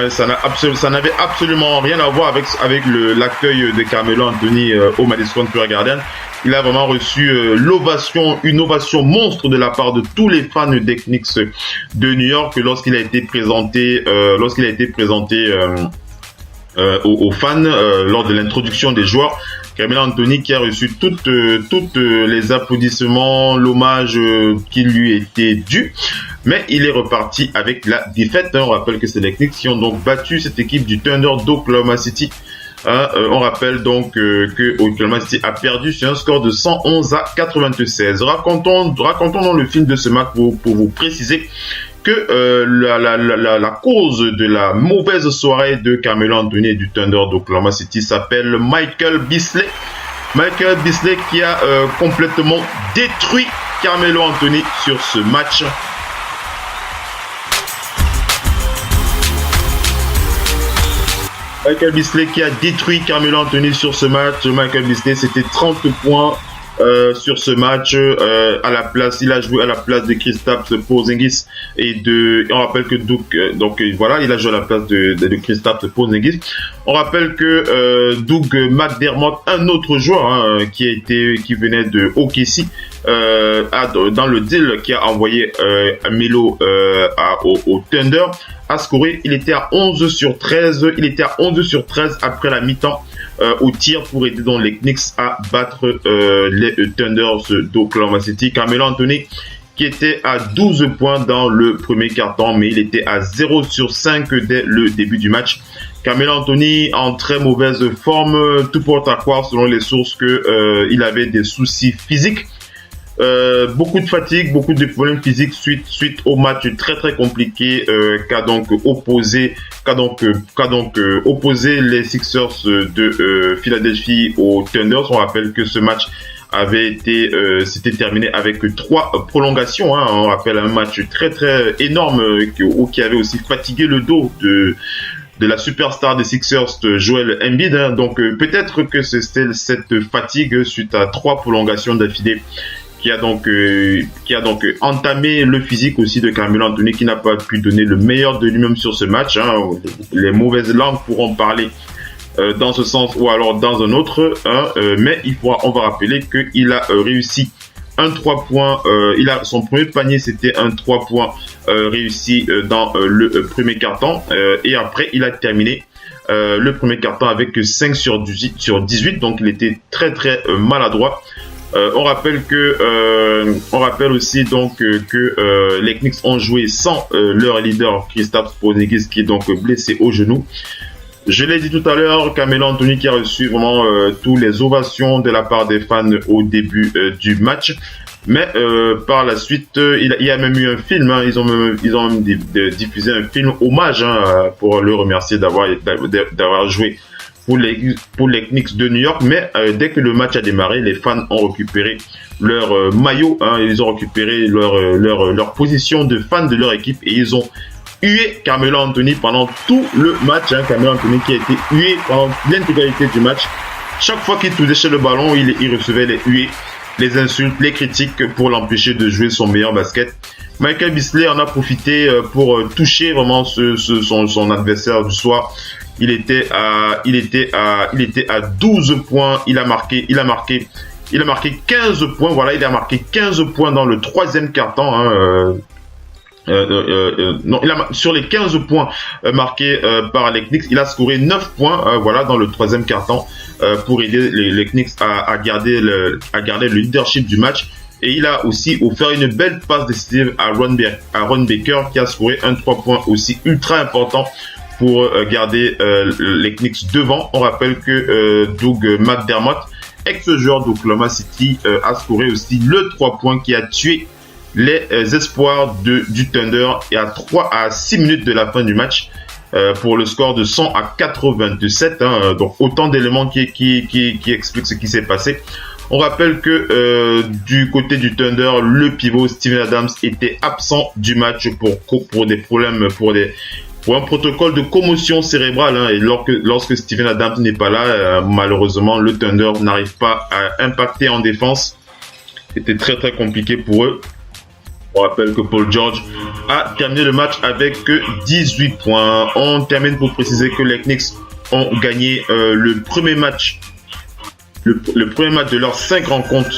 Ça n'avait absolument rien à voir avec l'accueil de Carmelo Anthony au Madison Square Garden. Il a vraiment reçu une ovation monstre de la part de tous les fans des Knicks de New York lorsqu'il a été présenté aux fans lors de l'introduction des joueurs. Carmelo Anthony qui a reçu toutes les applaudissements, l'hommage qui lui était dû, mais il est reparti avec la défaite. On rappelle que c'est les Knicks qui ont donc battu cette équipe du Thunder d'Oklahoma City. On rappelle donc que Oklahoma City a perdu sur un score de 111-96. Racontons dans le film de ce match pour vous préciser que la cause de la mauvaise soirée de Carmelo Anthony et du Thunder d'Oklahoma City s'appelle Michael Beasley. Michael Beasley qui a complètement détruit Carmelo Anthony sur ce match. Michael Beasley qui a détruit Carmelo Anthony sur ce match. Michael Beasley, c'était 30 points sur ce match. Il a joué à la place de Kristaps Porzingis on rappelle que il a joué à la place de Kristaps Porzingis. On rappelle que Doug McDermott, un autre joueur qui venait de OKC, dans le deal qui a envoyé Melo au Thunder, a scoré. Il était à 11 sur 13 après la mi-temps au tir pour aider donc les Knicks à battre les Thunders d'Oklahoma City. Carmelo Anthony qui était à 12 points dans le premier quart-temps, mais il était à 0 sur 5 dès le début du match. Carmelo Anthony en très mauvaise forme, tout porte à croire selon les sources que il avait des soucis physiques. Beaucoup de fatigue, beaucoup de problèmes physiques suite au match très très compliqué qu'a donc opposé les Sixers de Philadelphie aux Thunders. On rappelle que ce match s'était terminé avec 3 prolongations. On rappelle un match très très énorme qui avait aussi fatigué le dos de la superstar des Sixers, Joel Embiid. Donc peut-être que c'était cette fatigue suite à 3 prolongations d'affilée qui a donc entamé le physique aussi de Carmelo Anthony, qui n'a pas pu donner le meilleur de lui-même sur ce match. Hein. Les mauvaises langues pourront parler dans ce sens ou alors dans un autre, hein. Mais on va rappeler qu'il a réussi un 3 points. Son premier panier, c'était un 3 points réussi dans le premier quart-temps. Et après, il a terminé le premier quart-temps avec 5 sur 18. Donc, il était très, très maladroit. On rappelle aussi donc que les Knicks ont joué sans leur leader Kristaps Porzingis, qui est donc blessé au genou. Je l'ai dit tout à l'heure, Carmelo Anthony qui a reçu vraiment toutes les ovations de la part des fans au début du match. Mais par la suite, il y a même eu un film. Hein, ils ont même diffusé un film hommage, hein, pour le remercier d'avoir joué pour les Knicks de New York. Mais dès que le match a démarré, les fans ont récupéré leur maillot, hein, ils ont récupéré leur position de fans de leur équipe et ils ont hué Carmelo Anthony pendant tout le match. Hein, Carmelo Anthony qui a été hué pendant l'intégralité du match. Chaque fois qu'il touchait le ballon, il recevait les huées, les insultes, les critiques pour l'empêcher de jouer son meilleur basket. Michael Beasley en a profité pour toucher vraiment son adversaire du soir. Il était à 12 points. Il a marqué 15 points. Voilà, il a marqué 15 points dans le troisième quart-temps. Hein, sur les 15 points marqués par les Knicks, il a scoré 9 points voilà, dans le troisième quart-temps pour aider les Knicks à garder le leadership du match. Et il a aussi offert une belle passe décisive à Ron Baker qui a scoré un 3 points aussi ultra important pour garder les Knicks devant. On rappelle que Doug McDermott, ex-joueur d'Oklahoma City, a scoré aussi le 3 points qui a tué les espoirs du Thunder et à 6 minutes de la fin du match pour le score de 100-87. Hein, donc autant d'éléments qui expliquent ce qui s'est passé. On rappelle que du côté du Thunder, le pivot Steven Adams était absent du match pour des problèmes, pour un protocole de commotion cérébrale. Hein, et lorsque Steven Adams n'est pas là, malheureusement, le Thunder n'arrive pas à impacter en défense. C'était très très compliqué pour eux. On rappelle que Paul George a terminé le match avec 18 points. On termine pour préciser que les Knicks ont gagné le premier match de leurs 5 rencontres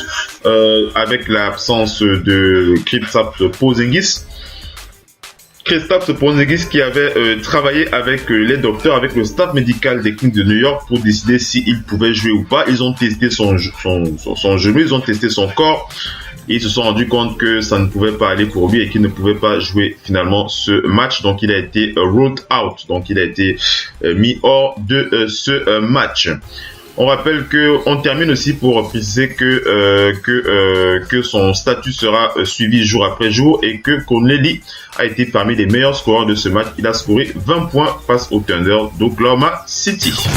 avec l'absence de Kristaps Porzingis. Kristaps Porzingis qui avait travaillé avec les docteurs, avec le staff médical des Knicks de New York pour décider s'il pouvait jouer ou pas. Ils ont testé son genou, ils ont testé son corps. Et ils se sont rendus compte que ça ne pouvait pas aller pour lui et qu'il ne pouvait pas jouer finalement ce match. Donc il a été ruled out, donc il a été mis hors de ce match. On rappelle on termine aussi pour préciser que son statut sera suivi jour après jour et que Conley a été parmi les meilleurs scoreurs de ce match. Il a scoré 20 points face au Thunder d'Oklahoma City.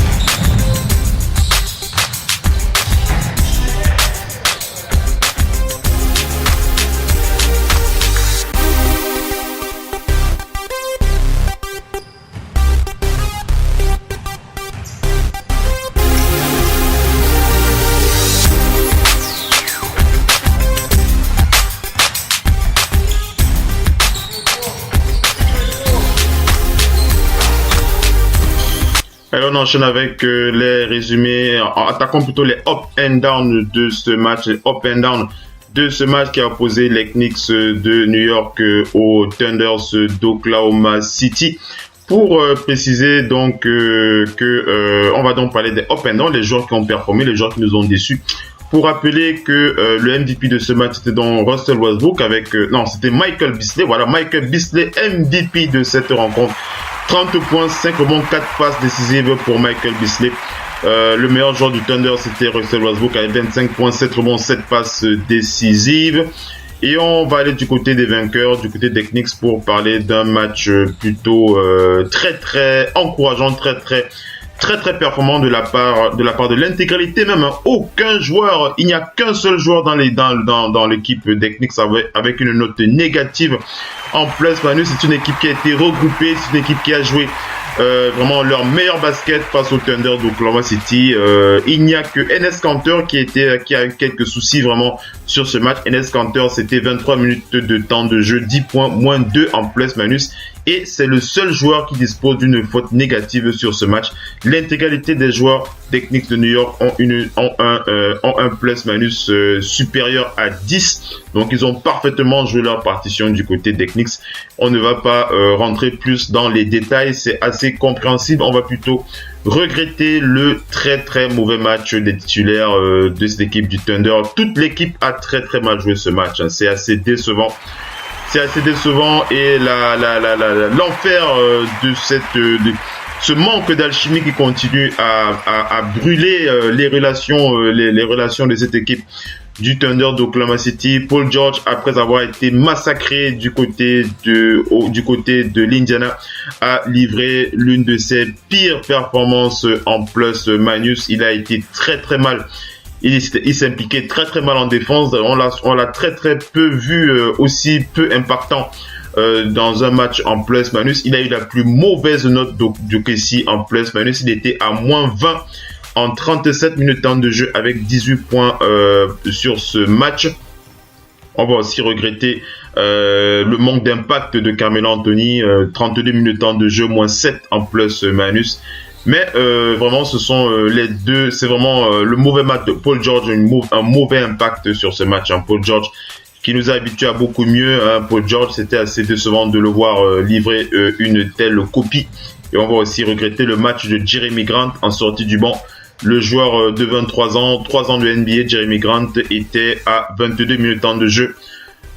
Alors on enchaîne avec les résumés, attaquons plutôt les up and down de ce match, les up and down de ce match qui a opposé les Knicks de New York aux Thunders d'Oklahoma City. Pour préciser donc on va donc parler des up and down, les joueurs qui ont performé, les joueurs qui nous ont déçus. Pour rappeler que le MVP de ce match c'était donc Russell Westbrook c'était Michael Beasley. Voilà, Michael Beasley, MVP de cette rencontre. 30 points, 5 rebonds, 4 passes décisives pour Michael Beasley. Le meilleur joueur du Thunder, c'était Russell Westbrook avec 25 points, 7 rebonds, 7 passes décisives. Et on va aller du côté des vainqueurs, du côté des Knicks pour parler d'un match plutôt très très encourageant, très très performant de la part de l'intégralité même. Aucun joueur, il n'y a qu'un seul joueur dans l'équipe des Knicks avec une note négative en plus. C'est une équipe qui a été regroupée, c'est une équipe qui a joué vraiment leur meilleur basket face au Thunder d'Oklahoma City. Il n'y a que Enes Kanter qui a eu quelques soucis vraiment sur ce match. Enes Kanter, c'était 23 minutes de temps de jeu, 10 points, moins 2 en plus-minus. Et c'est le seul joueur qui dispose d'une faute négative sur ce match. L'intégralité des joueurs des Knicks de New York ont un plus-minus supérieur à 10. Donc, ils ont parfaitement joué leur partition du côté des Knicks. On ne va pas rentrer plus dans les détails. C'est assez compréhensible. On va plutôt regretter le très très mauvais match des titulaires de cette équipe du Thunder. Toute l'équipe a très très mal joué ce match. C'est assez décevant. C'est assez décevant et l'enfer de ce manque d'alchimie qui continue à brûler les relations de cette équipe du Thunder d'Oklahoma City. Paul George, après avoir été massacré du côté de l'Indiana, a livré l'une de ses pires performances en plus-minus. Il a été très très mal. Il s'est impliqué très très mal en défense. On l'a très très peu vu, aussi peu impactant dans un match en plus-minus. Il a eu la plus mauvaise note d'OKC en plus-minus. Il était à moins 20 en 37 minutes de temps de jeu avec 18 points sur ce match. On va aussi regretter le manque d'impact de Carmelo Anthony. 32 minutes de temps de jeu, moins 7 en plus-minus. Mais vraiment, ce sont les deux. C'est vraiment le mauvais match de Paul George, un mauvais impact sur ce match. Paul George, qui nous a habitués à beaucoup mieux. Paul George, c'était assez décevant de le voir livrer une telle copie. Et on va aussi regretter le match de Jeremy Grant en sortie du banc. Le joueur de 23 ans, 3 ans de NBA, Jeremy Grant, était à 22 minutes de temps de jeu.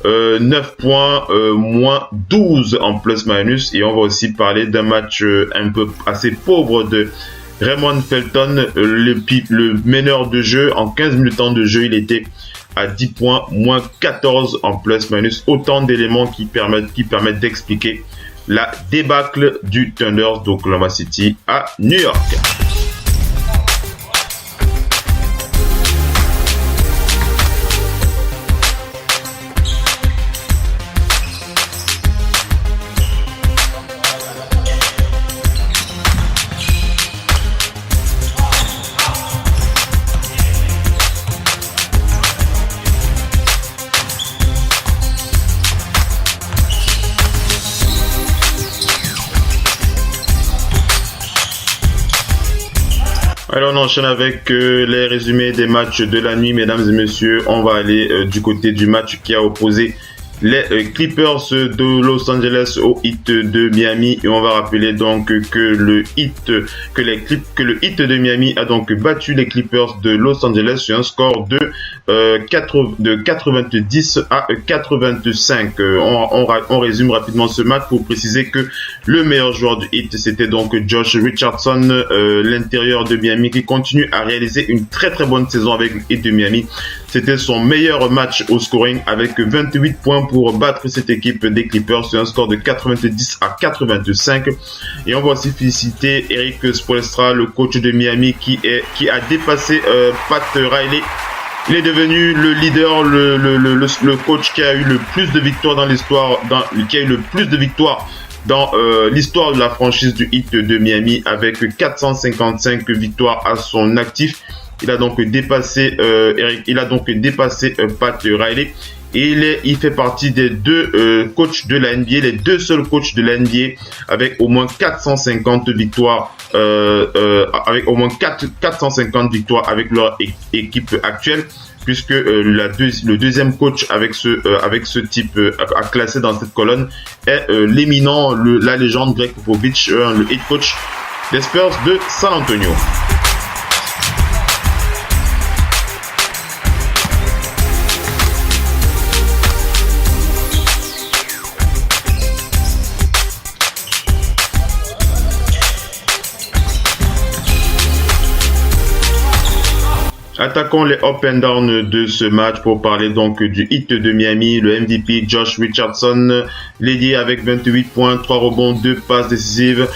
9 points, moins 12 en plus-minus. Et on va aussi parler d'un match un peu assez pauvre de Raymond Felton, le meneur de jeu. En 15 minutes de temps de jeu, il était à 10 points, moins 14 en plus-minus. Autant d'éléments qui permettent d'expliquer la débâcle du Thunder d'Oklahoma City à New York. Alors on enchaîne avec les résumés des matchs de la nuit, mesdames et messieurs. On va aller du côté du match qui a opposé les Clippers de Los Angeles au Heat de Miami. Et on va rappeler donc que le Heat de Miami a donc battu les Clippers de Los Angeles sur un score de 90 à 85. On résume rapidement ce match pour préciser que le meilleur joueur du Heat, c'était donc Josh Richardson, l'intérieur de Miami, qui continue à réaliser une très très bonne saison avec le Heat de Miami. C'était son meilleur match au scoring avec 28 points pour battre cette équipe des Clippers sur un score de 90 à 85. Et on va aussi féliciter Eric Spoelstra, le coach de Miami, qui a dépassé Pat Riley. Il est devenu le leader, le coach qui a eu le plus de victoires dans l'histoire, dans l'histoire de la franchise du Heat de Miami, avec 455 victoires à son actif. Il a donc dépassé Pat Riley. Et il fait partie des deux coachs de la NBA, les deux seuls coachs de la NBA avec au moins 450 victoires, avec au moins 450 victoires avec leur équipe actuelle, puisque le deuxième coach avec ce type à classer dans cette colonne est l'éminent, la légende Greg Popovich, le head coach des Spurs de San Antonio. Attaquons les up and down de ce match pour parler donc du Heat de Miami. Le MVP Josh Richardson, l'aider avec 28 points, 3 rebonds, 2 passes décisives.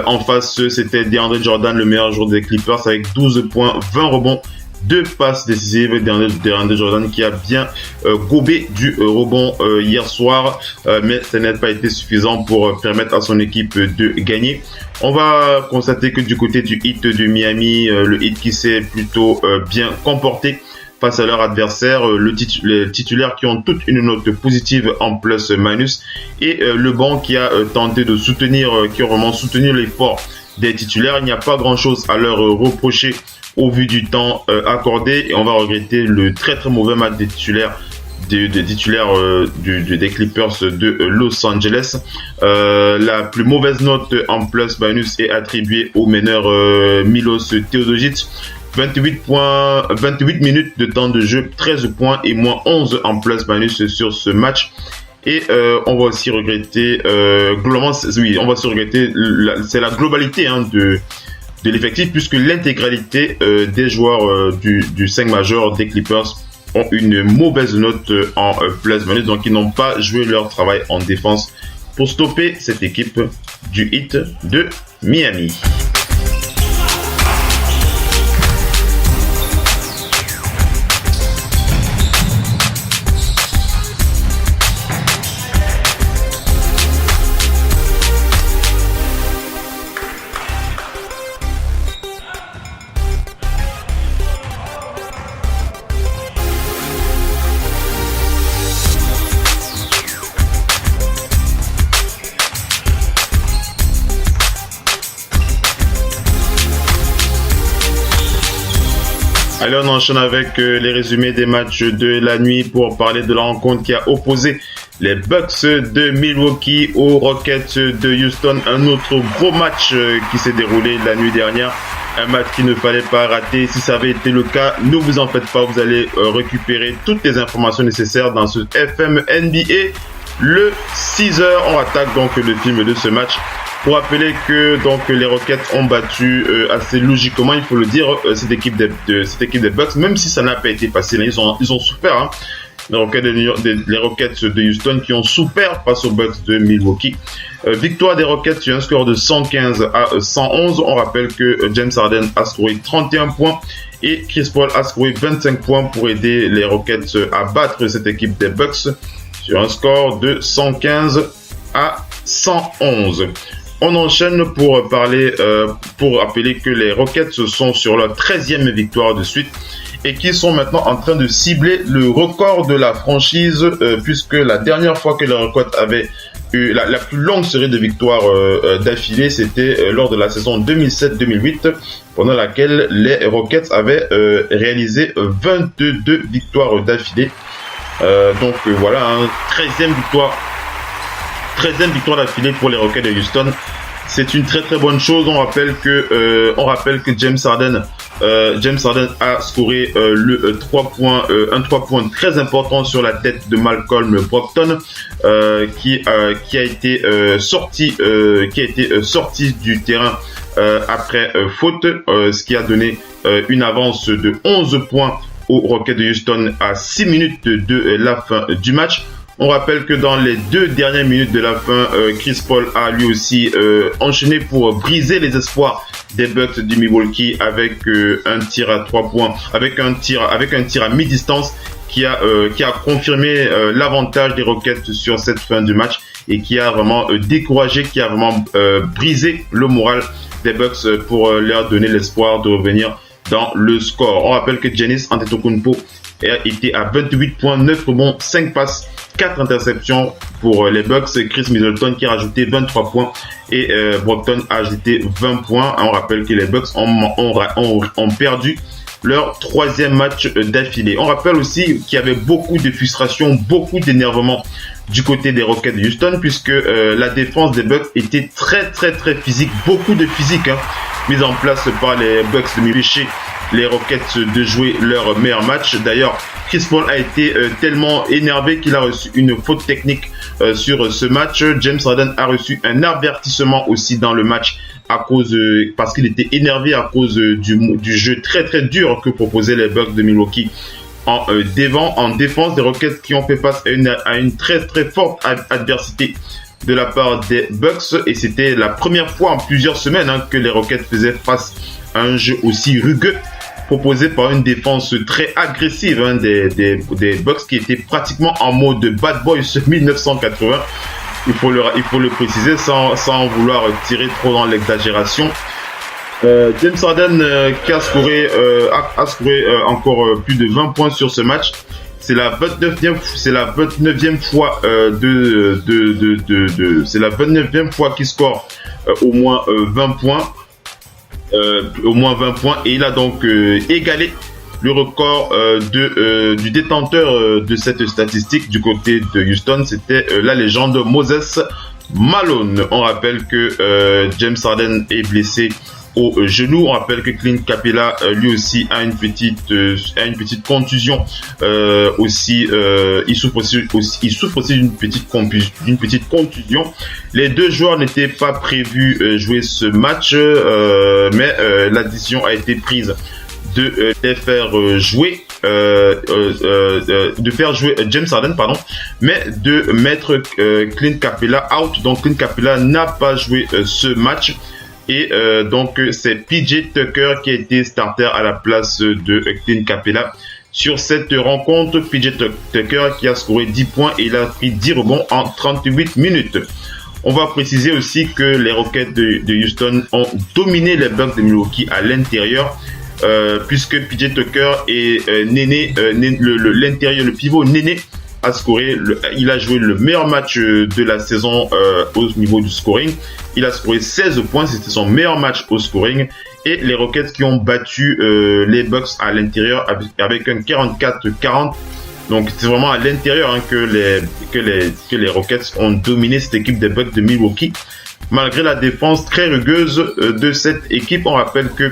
En face, c'était DeAndre Jordan, le meilleur joueur des Clippers, avec 12 points, 20 rebonds 2 passes décisives. DeAndre Jordan qui a bien gobé du rebond hier soir, mais ça n'a pas été suffisant pour permettre à son équipe de gagner. On va constater que du côté du Heat de Miami, le Heat qui s'est plutôt bien comporté face à leur adversaire, les titulaires qui ont toute une note positive en plus-minus, et le banc qui a tenté de soutenir, qui a vraiment soutenu l'effort des titulaires. Il n'y a pas grand-chose à leur reprocher au vu du temps accordé, et on va regretter le très très mauvais match des titulaires des Clippers de Los Angeles. La plus mauvaise note en plus-minus est attribuée au meneur Milos Teodosic. 28 minutes de temps de jeu, 13 points et moins 11 en plus-minus sur ce match. Et on va aussi regretter, c'est la globalité de l'effectif, puisque l'intégralité des joueurs du 5 majeur des Clippers ont une mauvaise note en plus-minus, donc ils n'ont pas joué leur travail en défense pour stopper cette équipe du Heat de Miami. Allez, on enchaîne avec les résumés des matchs de la nuit pour parler de la rencontre qui a opposé les Bucks de Milwaukee aux Rockets de Houston. Un autre gros match qui s'est déroulé la nuit dernière. Un match qu'il ne fallait pas rater. Si ça avait été le cas, ne vous en faites pas. Vous allez récupérer toutes les informations nécessaires dans ce FM NBA. Le 6h, on attaque donc le film de ce match. Pour rappeler que donc les Rockets ont battu assez logiquement, il faut le dire, cette équipe des Bucks, même si ça n'a pas été facile. Ils ont souffert. Hein. Les Rockets de Houston qui ont souffert face aux Bucks de Milwaukee. Victoire des Rockets sur un score de 115 à 111. On rappelle que James Harden a scoré 31 points et Chris Paul a scoré 25 points pour aider les Rockets à battre cette équipe des Bucks sur un score de 115 à 111. On enchaîne pour rappeler que les Rockets sont sur leur 13e victoire de suite et qui sont maintenant en train de cibler le record de la franchise, puisque la dernière fois que les Rockets avaient eu la plus longue série de victoires d'affilée, c'était lors de la saison 2007-2008, pendant laquelle les Rockets avaient réalisé 22 victoires d'affilée. Donc voilà, 13e victoire d'affilée pour les Rockets de Houston. C'est une très très bonne chose. On rappelle que James Harden a scoré un 3 points très important sur la tête de Malcolm Brogdon, qui a été sorti du terrain après faute, ce qui a donné une avance de 11 points aux Rockets de Houston à 6 minutes de la fin du match. On rappelle que dans les 2 dernières minutes de la fin, Chris Paul a lui aussi enchaîné pour briser les espoirs des Bucks de Milwaukee avec un tir à 3 points, avec un tir à mi-distance qui a confirmé l'avantage des Rockets sur cette fin du match et qui a vraiment découragé, qui a vraiment brisé le moral des Bucks pour leur donner l'espoir de revenir dans le score. On rappelle que Giannis Antetokounmpo était à 28 points, 9 rebonds, 5 passes, 4 interceptions pour les Bucks. Chris Middleton qui a rajouté 23 points et Brogdon a ajouté 20 points. On rappelle que les Bucks ont perdu leur 3e match d'affilée. On rappelle aussi qu'il y avait beaucoup de frustration, beaucoup d'énervement du côté des Rockets de Houston, puisque la défense des Bucks était très très très physique, beaucoup de physique mise en place par les Bucks de m'empêcher les Rockets de jouer leur meilleur match. D'ailleurs, Chris Paul a été tellement énervé qu'il a reçu une faute technique sur ce match. James Harden a reçu un avertissement aussi dans le match parce qu'il était énervé à cause du jeu très très dur que proposaient les Bucks de Milwaukee en défense des Rockets, qui ont fait face à une très très forte adversité de la part des Bucks, et c'était la première fois en plusieurs semaines que les Rockets faisaient face à un jeu aussi rugueux proposé par une défense très agressive des Bucks qui étaient pratiquement en mode Bad Boys 1980. Il faut le préciser sans vouloir tirer trop dans l'exagération. James Harden qui a scoré encore plus de 20 points sur ce match. C'est la 29e fois qu'il score au moins 20 points. Et il a donc égalé le record du détenteur de cette statistique du côté de Houston. C'était la légende Moses Malone. On rappelle que James Harden est blessé au genou. On rappelle que Clint Capela lui aussi a une petite contusion. Il souffre aussi d'une petite contusion. Les deux joueurs n'étaient pas prévus jouer ce match, mais la décision a été prise de les faire jouer, de faire jouer James Harden, mais de mettre Clint Capela out. Donc Clint Capela n'a pas joué ce match. Et donc c'est PJ Tucker qui a été starter à la place de Clint Capela sur cette rencontre. PJ Tucker qui a scoré 10 points et il a pris 10 rebonds en 38 minutes. On va préciser aussi que les Rockets de Houston ont dominé les Bucks de Milwaukee à l'intérieur, puisque PJ Tucker et l'intérieur, le pivot Néné a scoré. Il a joué le meilleur match de la saison au niveau du scoring. Il a scoré 16 points, c'était son meilleur match au scoring. Et les Rockets qui ont battu les Bucks à l'intérieur avec un 44-40. Donc c'est vraiment à l'intérieur que les Rockets ont dominé cette équipe des Bucks de Milwaukee. Malgré la défense très rugueuse de cette équipe, on rappelle que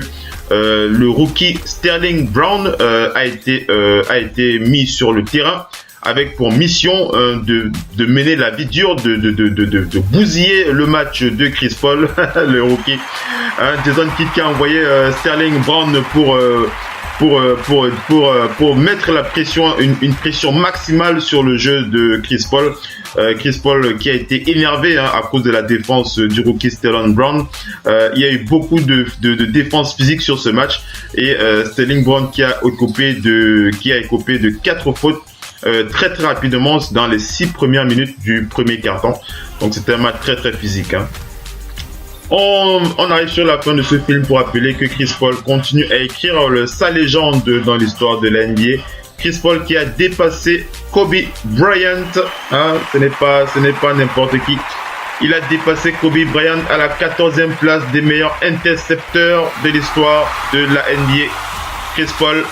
le rookie Sterling Brown a été mis sur le terrain avec pour mission de mener la vie dure, de bousiller le match de Chris Paul, le rookie. Jason Kidd qui a envoyé Sterling Brown pour mettre la pression, une pression maximale sur le jeu de Chris Paul. Chris Paul qui a été énervé à cause de la défense du rookie Sterling Brown. Il y a eu beaucoup de défense physique sur ce match et Sterling Brown qui a écopé de 4 fautes très rapidement dans les 6 premières minutes du premier quart-temps. Donc c'était un match très très physique. On arrive sur la fin de ce film pour rappeler que Chris Paul continue à écrire sa légende dans l'histoire de la NBA. Chris Paul qui a dépassé Kobe Bryant, ce n'est pas n'importe qui. Il a dépassé Kobe Bryant à la 14e place des meilleurs intercepteurs de l'histoire de la NBA. Chris Paul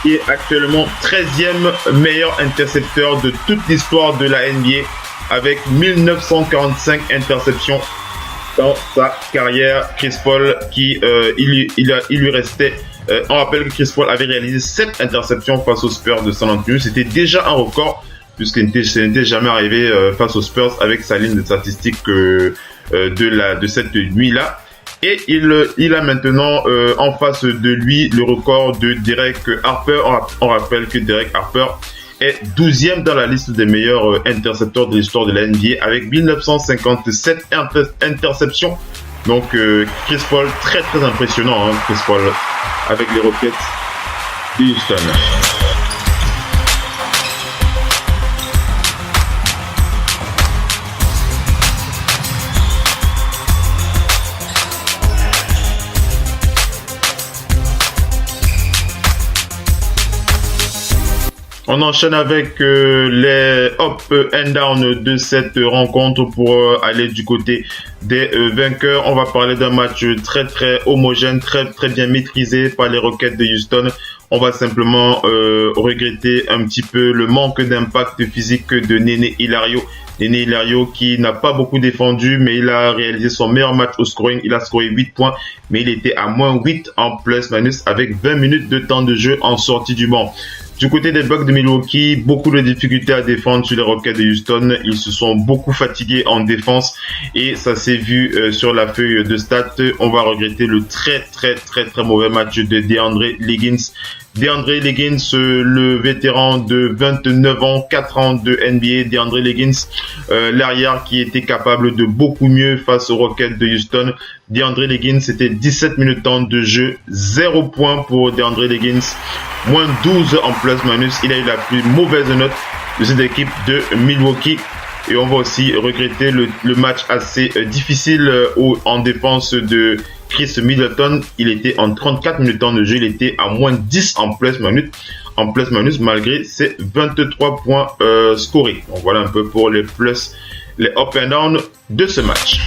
qui est actuellement 13e meilleur intercepteur de toute l'histoire de la NBA avec 1945 interceptions dans sa carrière. Chris Paul qui il lui restait on rappelle que Chris Paul avait réalisé 7 interceptions face aux Spurs de San Antonio. C'était déjà un record puisque ce n'était jamais arrivé face aux Spurs avec sa ligne de statistiques de cette nuit-là. Et il a maintenant en face de lui le record de Derek Harper. On rappelle que Derek Harper est 12e dans la liste des meilleurs intercepteurs de l'histoire de la NBA avec 1957 interceptions. Donc Chris Paul, très très impressionnant, Chris Paul avec les Rockets de Houston. On enchaîne avec les up and down de cette rencontre pour aller du côté des vainqueurs. On va parler d'un match très très homogène, très très bien maîtrisé par les Rockets de Houston. On va simplement regretter un petit peu le manque d'impact physique de Néné Hilario. Néné Hilario qui n'a pas beaucoup défendu, mais il a réalisé son meilleur match au scoring. Il a scoré 8 points, mais il était à moins 8 en plus-minus avec 20 minutes de temps de jeu en sortie du banc. Du côté des Bucks de Milwaukee, beaucoup de difficultés à défendre sur les Rockets de Houston. Ils se sont beaucoup fatigués en défense et ça s'est vu sur la feuille de stats. On va regretter le très très très très mauvais match de DeAndre Liggins. DeAndre Liggins, le vétéran de 29 ans, 4 ans de NBA. DeAndre Liggins, l'arrière qui était capable de beaucoup mieux face aux Rockets de Houston. DeAndre Liggins, c'était 17 minutes temps de jeu, 0 points pour DeAndre Liggins, moins 12 en plus-minus. Il a eu la plus mauvaise note de cette équipe de Milwaukee. Et on va aussi regretter le match assez difficile en défense de Chris Middleton. Il était en 34 minutes de jeu, il était à moins 10 en plus-minus malgré ses 23 points scorés. Donc voilà un peu pour les up and down de ce match.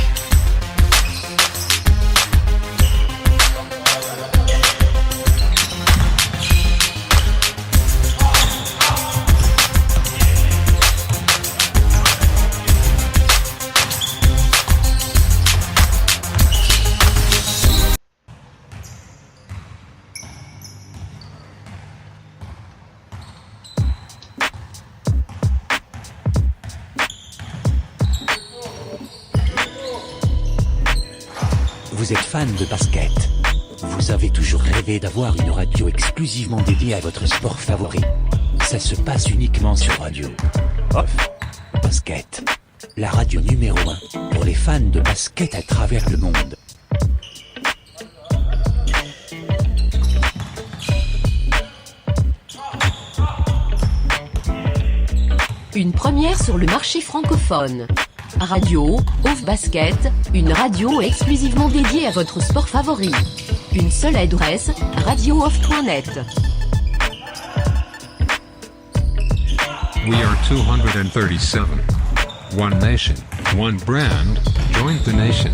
Vous êtes fan de basket. Vous avez toujours rêvé d'avoir une radio exclusivement dédiée à votre sport favori. Ça se passe uniquement sur Radio Off Basket, la radio numéro 1 pour les fans de basket à travers le monde. Une première sur le marché francophone. Radio Off Basket, une radio exclusivement dédiée à votre sport favori. Une seule adresse, radiooff.net. We are 237. One nation, one brand, join the nation.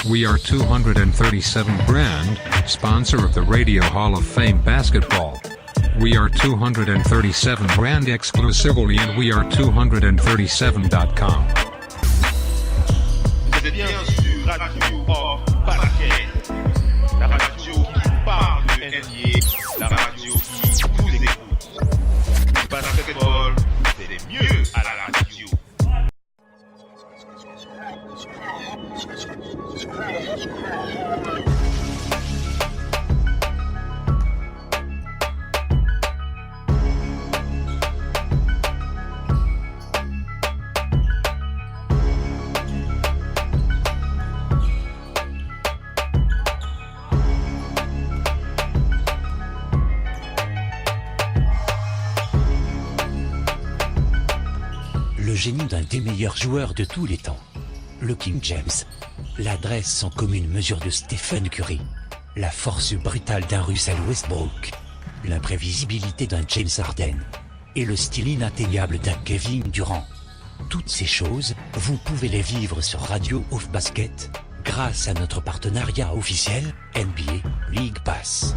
We are 237 brand, sponsor of the Radio Hall of Fame basketball. We are 237 brand exclusively and we are 237.com. Vous êtes bien sur Radio Off Basket, la radio qui parle de NBA, la radio qui vous écoute. Basketball, c'est mieux à la radio. Le génie d'un des meilleurs joueurs de tous les temps, le King James, l'adresse sans commune mesure de Stephen Curry, la force brutale d'un Russell Westbrook, l'imprévisibilité d'un James Harden et le style inatteignable d'un Kevin Durant. Toutes ces choses, vous pouvez les vivre sur Radio Off Basket grâce à notre partenariat officiel NBA League Pass.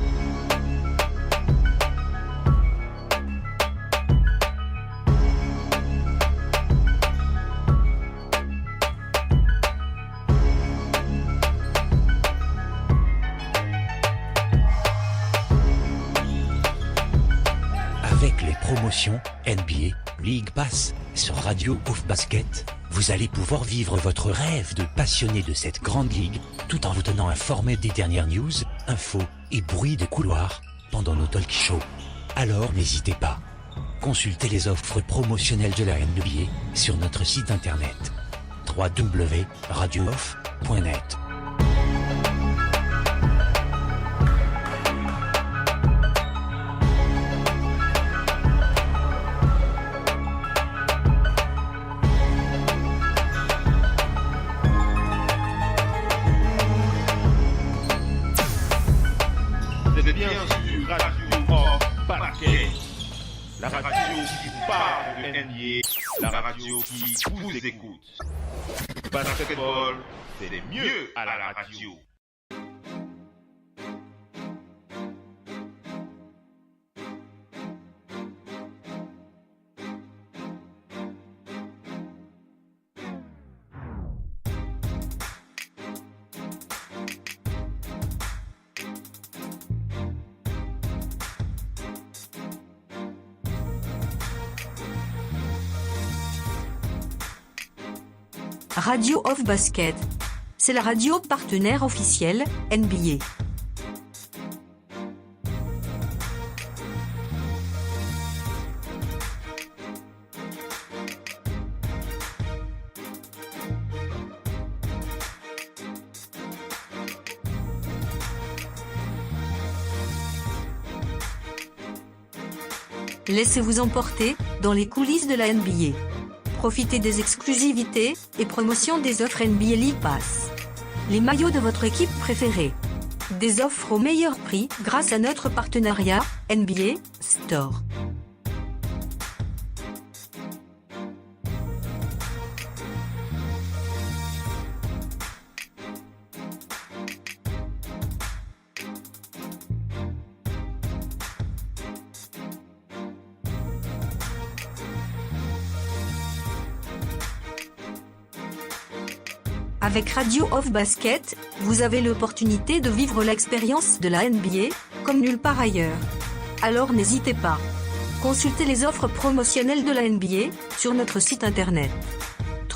Avec les promotions NBA League Pass sur Radio Off Basket, vous allez pouvoir vivre votre rêve de passionné de cette grande ligue tout en vous tenant informé des dernières news, infos et bruits de couloir pendant nos talk shows. Alors n'hésitez pas. Consultez les offres promotionnelles de la NBA sur notre site internet www.radiooff.net. Vous êtes bien sur Radio Off Basket, la radio qui parle de NBA, la radio qui vous écoute. Basketball, c'est mieux à la radio. Radio Off Basket, c'est la radio partenaire officielle NBA. Laissez-vous emporter dans les coulisses de la NBA. Profitez des exclusivités et promotions des offres NBA League Pass. Les maillots de votre équipe préférée. Des offres au meilleur prix grâce à notre partenariat NBA Store. Avec Radio Off Basket, vous avez l'opportunité de vivre l'expérience de la NBA, comme nulle part ailleurs. Alors n'hésitez pas. Consultez les offres promotionnelles de la NBA sur notre site internet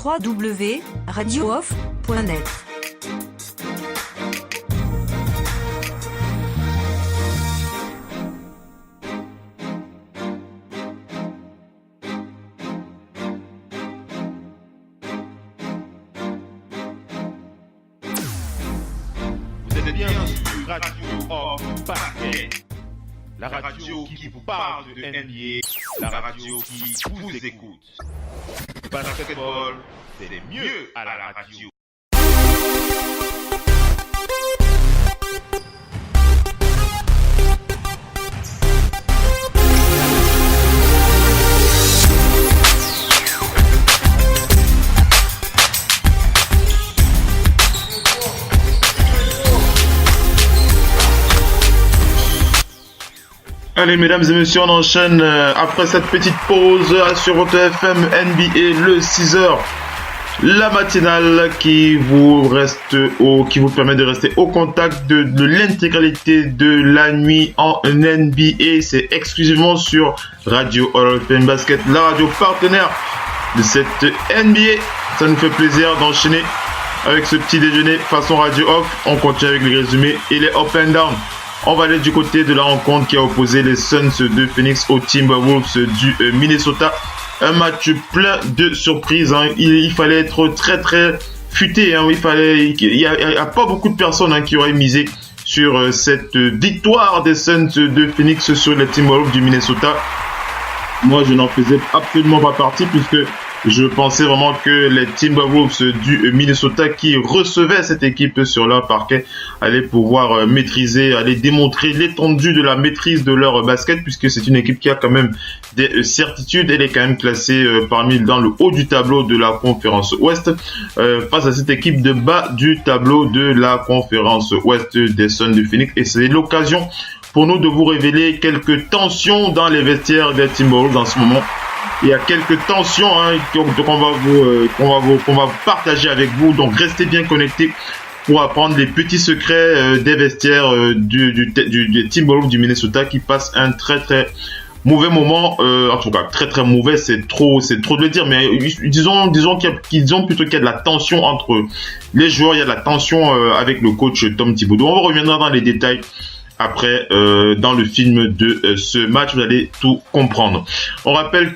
www.radiooff.net. Radio Off Basket, la radio qui vous parle de NBA, la radio qui vous écoute. Basketball, c'est mieux à la radio. Allez mesdames et messieurs, on enchaîne après cette petite pause sur votre FM NBA le 6h. La matinale qui vous permet de rester au contact de l'intégralité de la nuit en NBA. C'est exclusivement sur Radio Hall of Fame Basket, la radio partenaire de cette NBA. Ça nous fait plaisir d'enchaîner avec ce petit déjeuner façon Radio Off. On continue avec les résumés et les up and down. On va aller du côté de la rencontre qui a opposé les Suns de Phoenix aux Timberwolves du Minnesota. Un match plein de surprises. Il fallait être très très futé. Il y a pas beaucoup de personnes qui auraient misé sur cette victoire des Suns de Phoenix sur les Timberwolves du Minnesota. Moi, je n'en faisais absolument pas partie puisque je pensais vraiment que les Timberwolves du Minnesota qui recevaient cette équipe sur leur parquet allaient pouvoir maîtriser, allaient démontrer l'étendue de la maîtrise de leur basket puisque c'est une équipe qui a quand même des certitudes. Elle est quand même classée dans le haut du tableau de la conférence Ouest face à cette équipe de bas du tableau de la conférence Ouest des Suns de Phoenix. Et c'est l'occasion pour nous de vous révéler quelques tensions dans les vestiaires des Timberwolves en ce moment. Il y a quelques tensions qu'on va partager avec vous. Donc restez bien connectés pour apprendre les petits secrets des vestiaires du Timberwolves du Minnesota qui passe un très très mauvais moment. En tout cas très très mauvais, c'est trop de le dire. Mais disons plutôt qu'il y a de la tension entre les joueurs. Il y a de la tension avec le coach Tom Thibodeau. On reviendra dans les détails. Après, dans le film de ce match, vous allez tout comprendre. On rappelle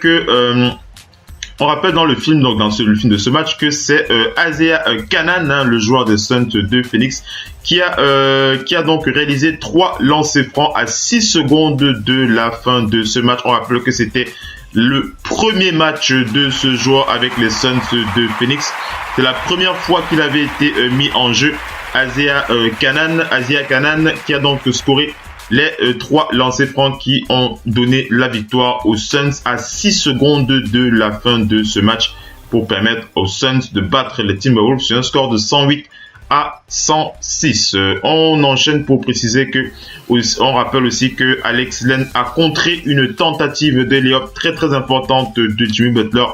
dans le film, donc le film de ce match, que c'est Isaiah Canaan, le joueur des Suns de Phoenix, qui a donc réalisé 3 lancers francs à 6 secondes de la fin de ce match. On rappelle que c'était le premier match de ce joueur avec les Suns de Phoenix. C'est la première fois qu'il avait été mis en jeu. Isaiah Canaan qui a donc scoré les 3 lancers francs qui ont donné la victoire aux Suns à 6 secondes de la fin de ce match pour permettre aux Suns de battre les Timberwolves sur un score de 108 à 106. On enchaîne pour préciser que on rappelle aussi que Alex Len a contré une tentative de lay-up très très importante de Jimmy Butler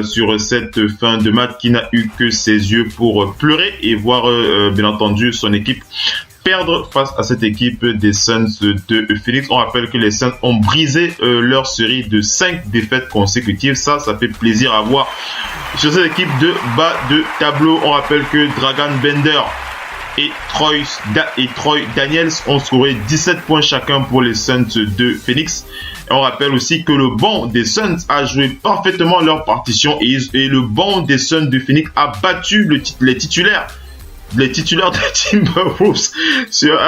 sur cette fin de match qui n'a eu que ses yeux pour pleurer et voir bien entendu son équipe perdre face à cette équipe des Suns de Phoenix. On rappelle que les Suns ont brisé leur série de 5 défaites consécutives. Ça fait plaisir à voir sur cette équipe de bas de tableau. On rappelle que Dragan Bender et Troy Daniels ont scoré 17 points chacun pour les Suns de Phoenix. Et on rappelle aussi que le banc des Suns a joué parfaitement leur partition et le banc des Suns de Phoenix a battu les titulaires les titulaires des Timberwolves sur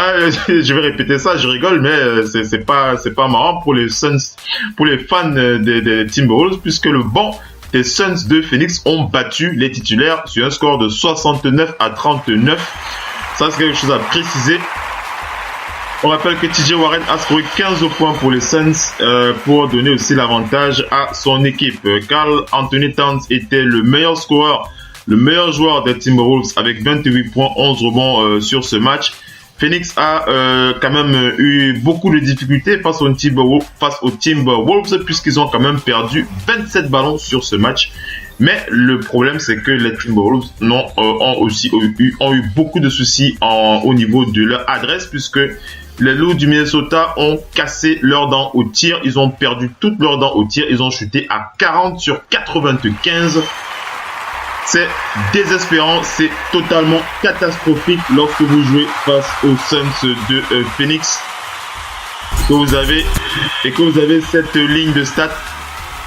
je vais répéter ça, je rigole, mais c'est pas marrant pour les Suns, pour les fans des Timberwolves, puisque le banc des Suns de Phoenix ont battu les titulaires sur un score de 69-39. Ça, c'est quelque chose à préciser. On rappelle que TJ Warren a scoré 15 points pour les Suns pour donner aussi l'avantage à son équipe. Karl Anthony Towns était le meilleur scoreur, le meilleur joueur des Timberwolves avec 28 points, 11 rebonds sur ce match. Phoenix a quand même eu beaucoup de difficultés face aux Timberwolves puisqu'ils ont quand même perdu 27 ballons sur ce match. Mais le problème, c'est que les Timberwolves ont eu beaucoup de soucis au niveau de leur adresse, puisque les Loups du Minnesota ont cassé leurs dents au tir. Ils ont perdu toutes leurs dents au tir. Ils ont chuté à 40 sur 95. C'est désespérant, c'est totalement catastrophique lorsque vous jouez face aux Suns de Phoenix. Que vous avez cette ligne de stats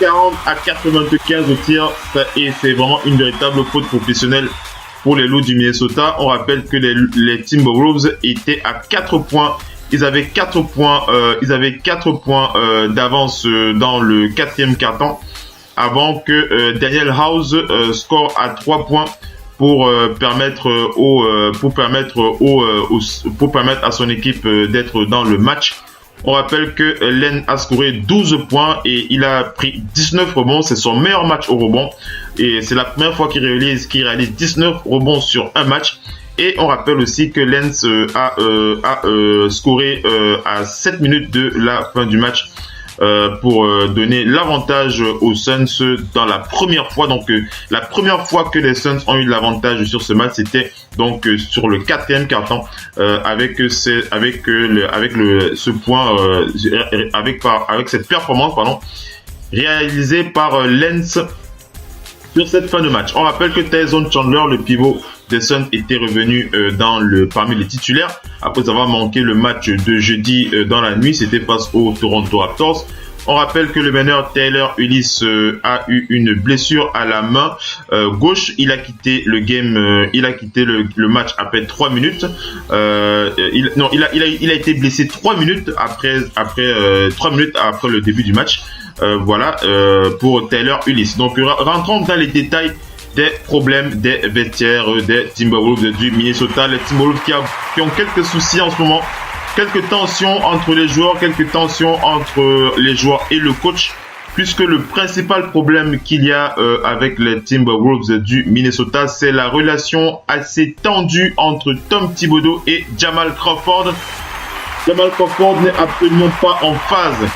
40 à 95 au tir, et c'est vraiment une véritable faute professionnelle pour les Loups du Minnesota. On rappelle que les Timberwolves étaient à 4 points. Ils avaient 4 points d'avance dans le quatrième quart-temps, avant que Daniel House score à 3 points pour permettre à son équipe d'être dans le match. On rappelle que Len a scoré 12 points et il a pris 19 rebonds. C'est son meilleur match au rebond. Et c'est la première fois qu'il réalise 19 rebonds sur un match. Et on rappelle aussi que Lens a scoré à 7 minutes de la fin du match pour donner l'avantage aux Suns dans la première fois. Donc la première fois que les Suns ont eu l'avantage sur ce match, c'était donc sur le quatrième quart-temps avec cette performance réalisée par Lens sur cette fin de match. On rappelle que Tyson Chandler, le pivot des Suns, était revenu parmi les titulaires après avoir manqué le match de jeudi dans la nuit. C'était face aux Toronto Raptors. On rappelle que le meneur Tyler Ulis a eu une blessure à la main gauche. Il a quitté le game, le match après 3 minutes. Il a été blessé 3 minutes après le début du match. Pour Tyler Ulis. Donc rentrons dans les détails des problèmes des vestiaires des Timberwolves du Minnesota. Les Timberwolves qui ont quelques soucis en ce moment, quelques tensions entre les joueurs, quelques tensions entre les joueurs et le coach, puisque le principal problème qu'il y a avec les Timberwolves du Minnesota, c'est la relation assez tendue entre Tom Thibodeau et Jamal Crawford. Jamal Crawford n'est absolument pas en phase.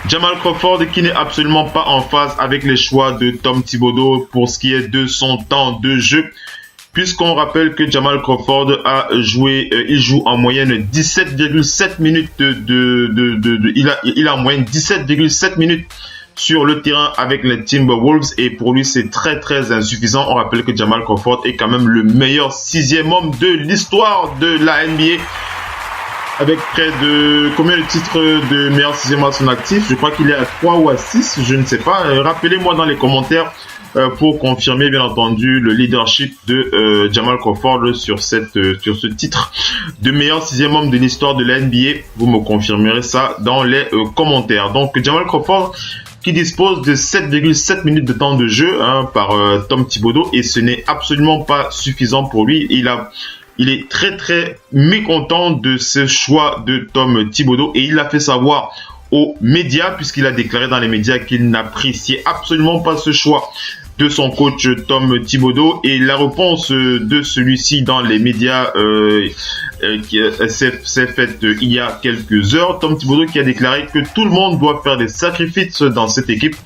Jamal Crawford qui n'est absolument pas en phase avec les choix de Tom Thibodeau pour ce qui est de son temps de jeu, puisqu'on rappelle que Jamal Crawford il joue en moyenne 17,7 minutes il a en moyenne 17,7 minutes sur le terrain avec les Timberwolves, et pour lui c'est très très insuffisant. On rappelle que Jamal Crawford est quand même le meilleur 6e homme de l'histoire de la NBA, avec près de combien de titres de meilleur 6e à son actif. Je crois qu'il est à 3 ou à 6, je ne sais pas. Rappelez-moi dans les commentaires pour confirmer bien entendu le leadership de Jamal Crawford sur ce titre de meilleur 6e homme de l'histoire de la NBA. Vous me confirmerez ça dans les commentaires. Donc Jamal Crawford qui dispose de 7,7 minutes de temps de jeu par Tom Thibodeau, et ce n'est absolument pas suffisant pour lui. Il est très très mécontent de ce choix de Tom Thibodeau, et il l'a fait savoir aux médias, puisqu'il a déclaré dans les médias qu'il n'appréciait absolument pas ce choix de son coach Tom Thibodeau. Et la réponse de celui-ci dans les médias s'est faite il y a quelques heures. Tom Thibodeau qui a déclaré que tout le monde doit faire des sacrifices dans cette équipe.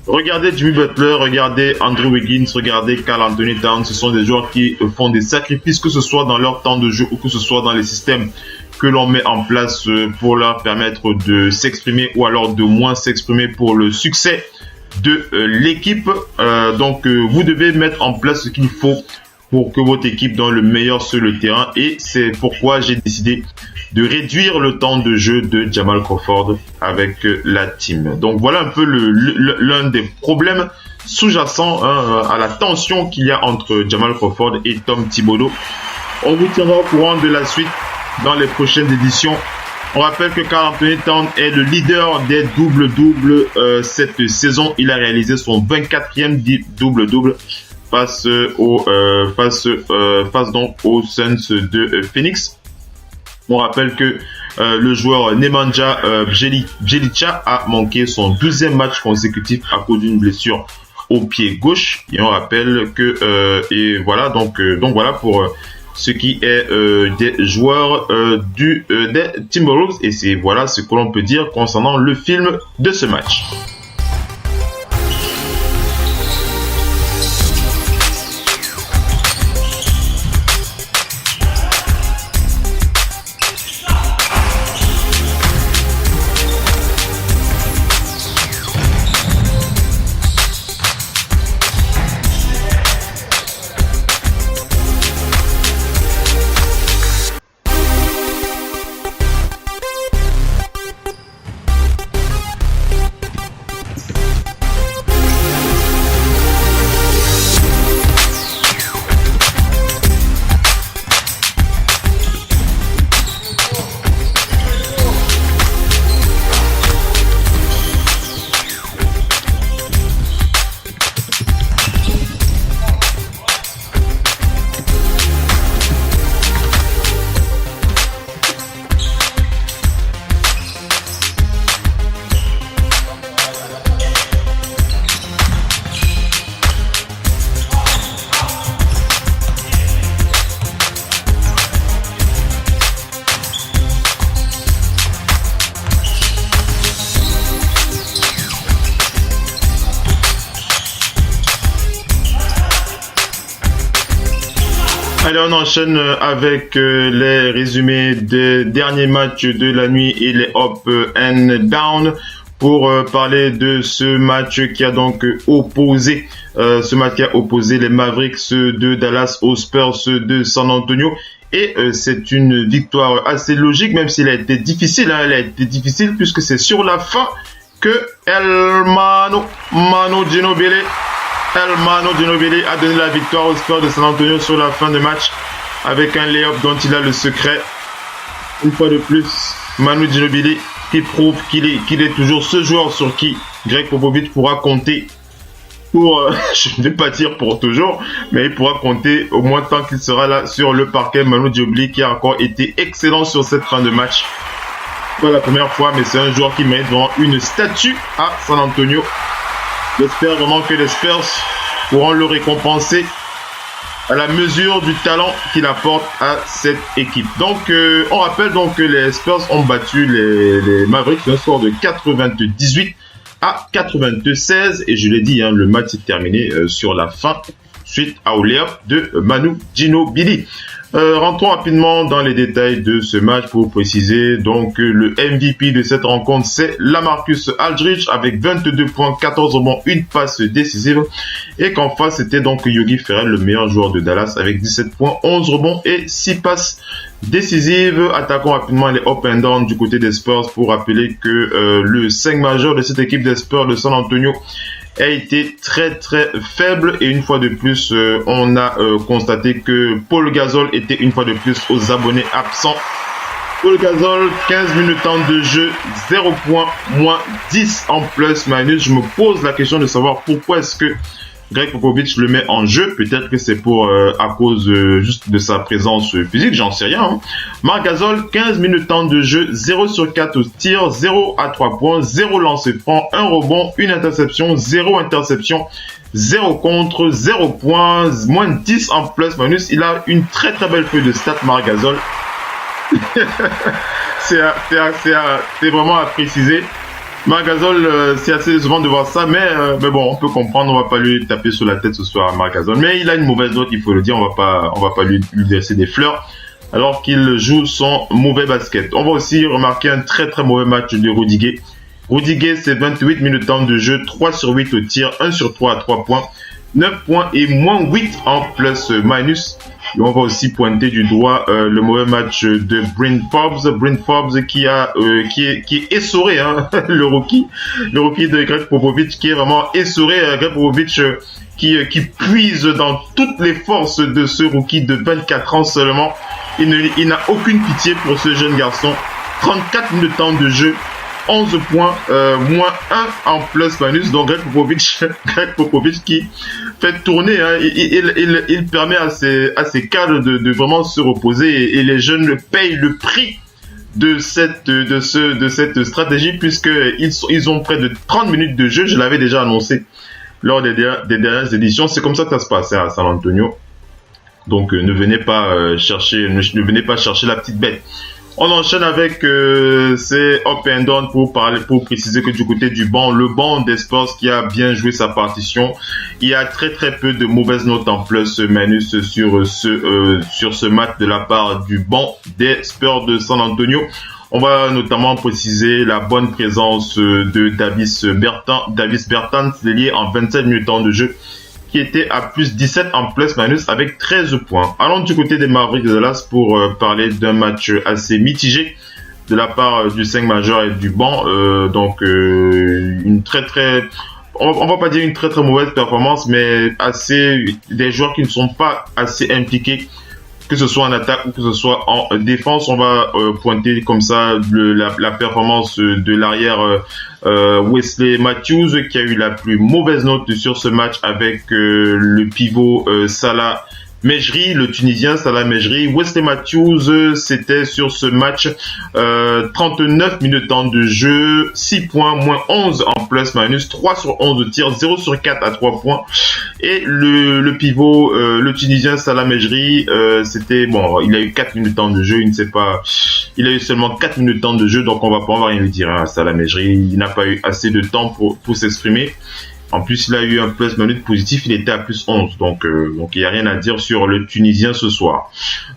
Regardez Jimmy Butler, regardez Andrew Wiggins, regardez Karl Anthony Towns. Ce sont des joueurs qui font des sacrifices, que ce soit dans leur temps de jeu ou que ce soit dans les systèmes que l'on met en place pour leur permettre de s'exprimer, ou alors de moins s'exprimer pour le succès de l'équipe. Donc vous devez mettre en place ce qu'il faut pour que votre équipe donne le meilleur sur le terrain, et c'est pourquoi j'ai décidé de réduire le temps de jeu de Jamal Crawford avec la team. Donc voilà un peu l'un des problèmes sous-jacents à la tension qu'il y a entre Jamal Crawford et Tom Thibodeau. On vous tiendra au courant de la suite dans les prochaines éditions. On rappelle que Karl-Anthony Towns est le leader des double-double cette saison. Il a réalisé son 24e double-double face donc aux Suns de Phoenix. On rappelle que le joueur Nemanja Bjelica a manqué son 12e match consécutif à cause d'une blessure au pied gauche. Et on rappelle que et voilà donc voilà pour ce qui est des joueurs des Timberwolves, et c'est voilà ce que l'on peut dire concernant le film de ce match. Allez, on enchaîne avec les résumés des derniers matchs de la nuit et les up and down pour parler de ce match qui a donc opposé les Mavericks de Dallas aux Spurs de San Antonio. Et c'est une victoire assez logique, même s'il a été difficile. Elle a été difficile puisque c'est sur la fin que Manu Ginobili a donné la victoire aux Spurs de San Antonio sur la fin de match avec un lay-up dont il a le secret. Une fois de plus, Manu Ginobili qui prouve qu'il est toujours ce joueur sur qui Greg Popovich pourra compter pour, je ne vais pas dire pour toujours, mais il pourra compter au moins tant qu'il sera là sur le parquet. Manu Ginobili qui a encore été excellent sur cette fin de match. Pas la première fois, mais c'est un joueur qui mérite vraiment une statue à San Antonio. J'espère vraiment que les Spurs pourront le récompenser à la mesure du talent qu'il apporte à cette équipe. Donc, on rappelle donc que les Spurs ont battu les Mavericks sur un score de 98 à 96. Et je l'ai dit, le match est terminé sur la fin suite à lay-up de Manu Ginobili. Rentrons rapidement dans les détails de ce match pour préciser. Donc, le MVP de cette rencontre, c'est LaMarcus Aldridge avec 22 points, 14 rebonds, une passe décisive. Et qu'en face, c'était donc Yogi Ferrell, le meilleur joueur de Dallas avec 17 points, 11 rebonds et 6 passes décisives. Attaquons rapidement les up and down du côté des Spurs pour rappeler que le 5 majeur de cette équipe des Spurs de San Antonio a été très très faible, et une fois de plus on a constaté que Paul Gasol était une fois de plus aux abonnés absents. Paul Gasol, 15 minutes temps de jeu, 0 points, moins 10 en plus-minus. Je me pose la question de savoir pourquoi est-ce que Greg Popovich le met en jeu. Peut-être que c'est pour à cause juste de sa présence physique, j'en sais rien. Marc Gasol, 15 minutes temps de jeu, 0 sur 4 au tir, 0 à 3 points, 0 lancé franc, 1 rebond, 1 interception, 0 interception, 0 contre, 0 points, moins 10 en plus-minus. Il a une très très belle feuille de stats, Marc Gasol. c'est vraiment à préciser. Marc Gasol, c'est assez décevant de voir ça, mais bon, on peut comprendre, on va pas lui taper sur la tête ce soir à Marc Gasol, mais il a une mauvaise note, il faut le dire, on va pas lui laisser des fleurs, alors qu'il joue son mauvais basket. On va aussi remarquer un très très mauvais match de Rudy Gay. Rudy Gay, c'est 28 minutes temps de jeu, 3 sur 8 au tir, 1 sur 3 à 3 points, 9 points et moins 8 en plus-minus. Et on va aussi pointer du doigt le mauvais match de Bryn Forbes qui est essoré, hein, le rookie de Greg Popovich qui est vraiment essoré. Greg Popovich qui puise dans toutes les forces de ce rookie de 24 ans seulement. Il n'a aucune pitié pour ce jeune garçon. 34 minutes de temps de jeu, 11 points, moins 1 en plus-minus. Donc Greg Popovich qui fait tourner, hein, il permet à ses cadres de vraiment se reposer et les jeunes payent le prix de cette stratégie puisqu'ils ont près de 30 minutes de jeu. Je l'avais déjà annoncé lors des dernières éditions. C'est comme ça que ça se passe à San Antonio. Donc ne venez pas chercher la petite bête. On enchaîne avec ces up and down pour préciser que du côté du banc, le banc des Spurs qui a bien joué sa partition, il y a très peu de mauvaises notes en plus-minus sur ce match de la part du banc des Spurs de San Antonio. On va notamment préciser la bonne présence de Davis Bertans, lié en 27 minutes de jeu, qui était à plus 17 en plus-minus avec 13 points. Allons du côté des Mavericks de Dallas pour parler d'un match assez mitigé de la part du 5 majeur et du banc. Donc une on va pas dire une très mauvaise performance, mais des joueurs qui ne sont pas assez impliqués, que ce soit en attaque ou que ce soit en défense. On va pointer comme ça la performance de l'arrière Wesley Matthews qui a eu la plus mauvaise note sur ce match avec le pivot Salah Mejri, le Tunisien Salah Mejri. Wesley Matthews, c'était sur ce match 39 minutes de temps de jeu, 6 points, moins 11 en plus-minus, 3 sur 11 de tir, 0 sur 4 à 3 points. Et le pivot, le Tunisien Salah Mejri, il a eu 4 minutes de temps de jeu, il a eu seulement 4 minutes de temps de jeu, donc on va rien lui dire, hein, Salah Mejri, il n'a pas eu assez de temps pour s'exprimer. En plus, il a eu un plus-minus positif, il était à plus 11. Donc il n'y a rien à dire sur le Tunisien ce soir.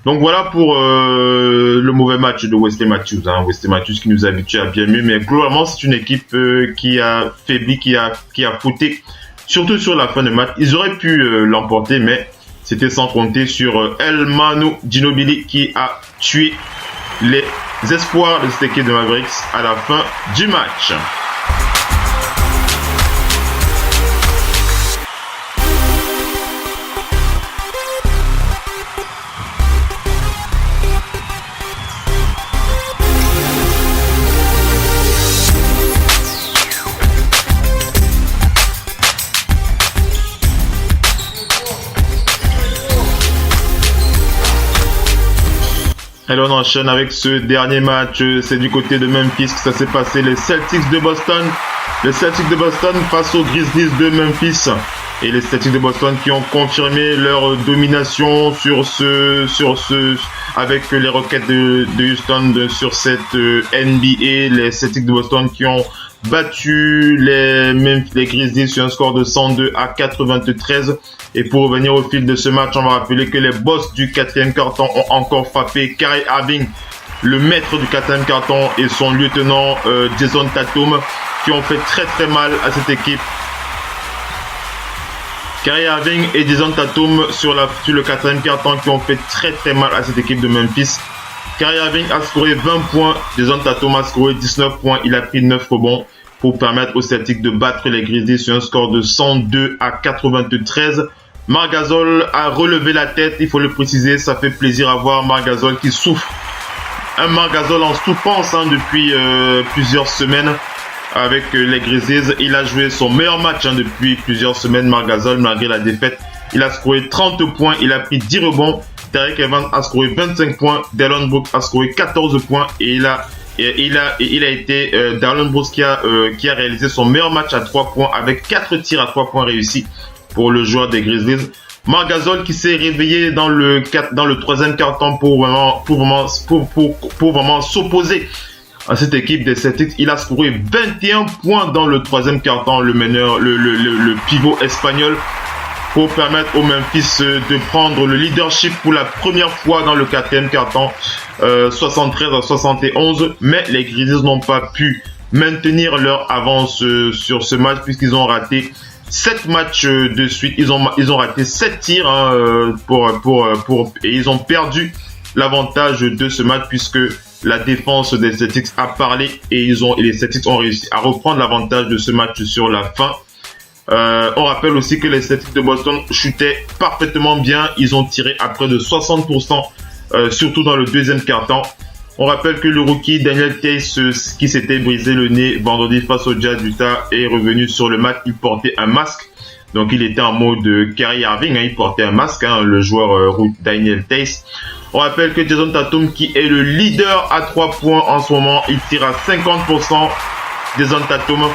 Donc voilà pour le mauvais match de Wesley Matthews. Hein. Wesley Matthews qui nous habitue à bien mieux. Mais globalement, c'est une équipe qui a faibli, qui a fauté. Surtout sur la fin de match. Ils auraient pu l'emporter, mais c'était sans compter sur El Manu Ginobili qui a tué les espoirs de cette équipe de Mavericks à la fin du match. Et on enchaîne avec ce dernier match, c'est du côté de Memphis que ça s'est passé, les Celtics de Boston face aux Grizzlies de Memphis. Et les Celtics de Boston qui ont confirmé leur domination avec les Rockets de Houston sur cette NBA. Les Celtics de Boston qui ont battu les Grizzlies sur un score de 102 à 93. Et pour revenir au fil de ce match, on va rappeler que les boss du quatrième carton ont encore frappé Kyrie Irving, le maître du quatrième carton, et son lieutenant Jason Tatum, qui ont fait très mal à cette équipe. Kyrie Irving et Jason Tatum sur le quatrième carton qui ont fait très mal à cette équipe de Memphis. Kyrie Irving a scoré 20 points, Jason Tatum a scoré 19 points, il a pris 9 rebonds pour permettre aux Celtics de battre les Grizzlies sur un score de 102 à 93. Marc Gasol a relevé la tête, il faut le préciser, ça fait plaisir à voir Marc Gasol qui souffre. Un Marc Gasol en souffrance depuis plusieurs semaines avec les Grizzlies. Il a joué son meilleur match depuis plusieurs semaines, Marc Gasol, malgré la défaite. Il a scoré 30 points, il a pris 10 rebonds. Derek Evans a scoré 25 points, Dillon Brooks a scoré 14 points et il a été Dillon Brooks qui a réalisé son meilleur match à 3 points avec 4 tirs à 3 points réussis pour le joueur des Grizzlies. Marc Gasol qui s'est réveillé dans le troisième quart-temps pour vraiment s'opposer à cette équipe des Celtics. Il a scoré 21 points dans le troisième quart-temps, le meneur, le pivot espagnol, pour permettre au Memphis de prendre le leadership pour la première fois dans le quatrième quart-temps, 73 à 71. Mais les Grizzlies n'ont pas pu maintenir leur avance sur ce match puisqu'ils ont raté 7 matchs de suite. Ils ont raté 7 tirs et ils ont perdu l'avantage de ce match puisque la défense des Celtics a parlé et les Celtics ont réussi à reprendre l'avantage de ce match sur la fin. On rappelle aussi que les Celtics de Boston shootaient parfaitement bien. Ils ont tiré à près de 60%, surtout dans le deuxième quart-temps. On rappelle que le rookie Daniel Theis, qui s'était brisé le nez vendredi face au Jazz d'Utah, est revenu sur le match. Il portait un masque. Donc il était en mode Kyrie Irving. Il portait un masque, le joueur Daniel Theis. On rappelle que Jason Tatum, qui est le leader à 3 points en ce moment, il tire à 50%. Jason Tatum,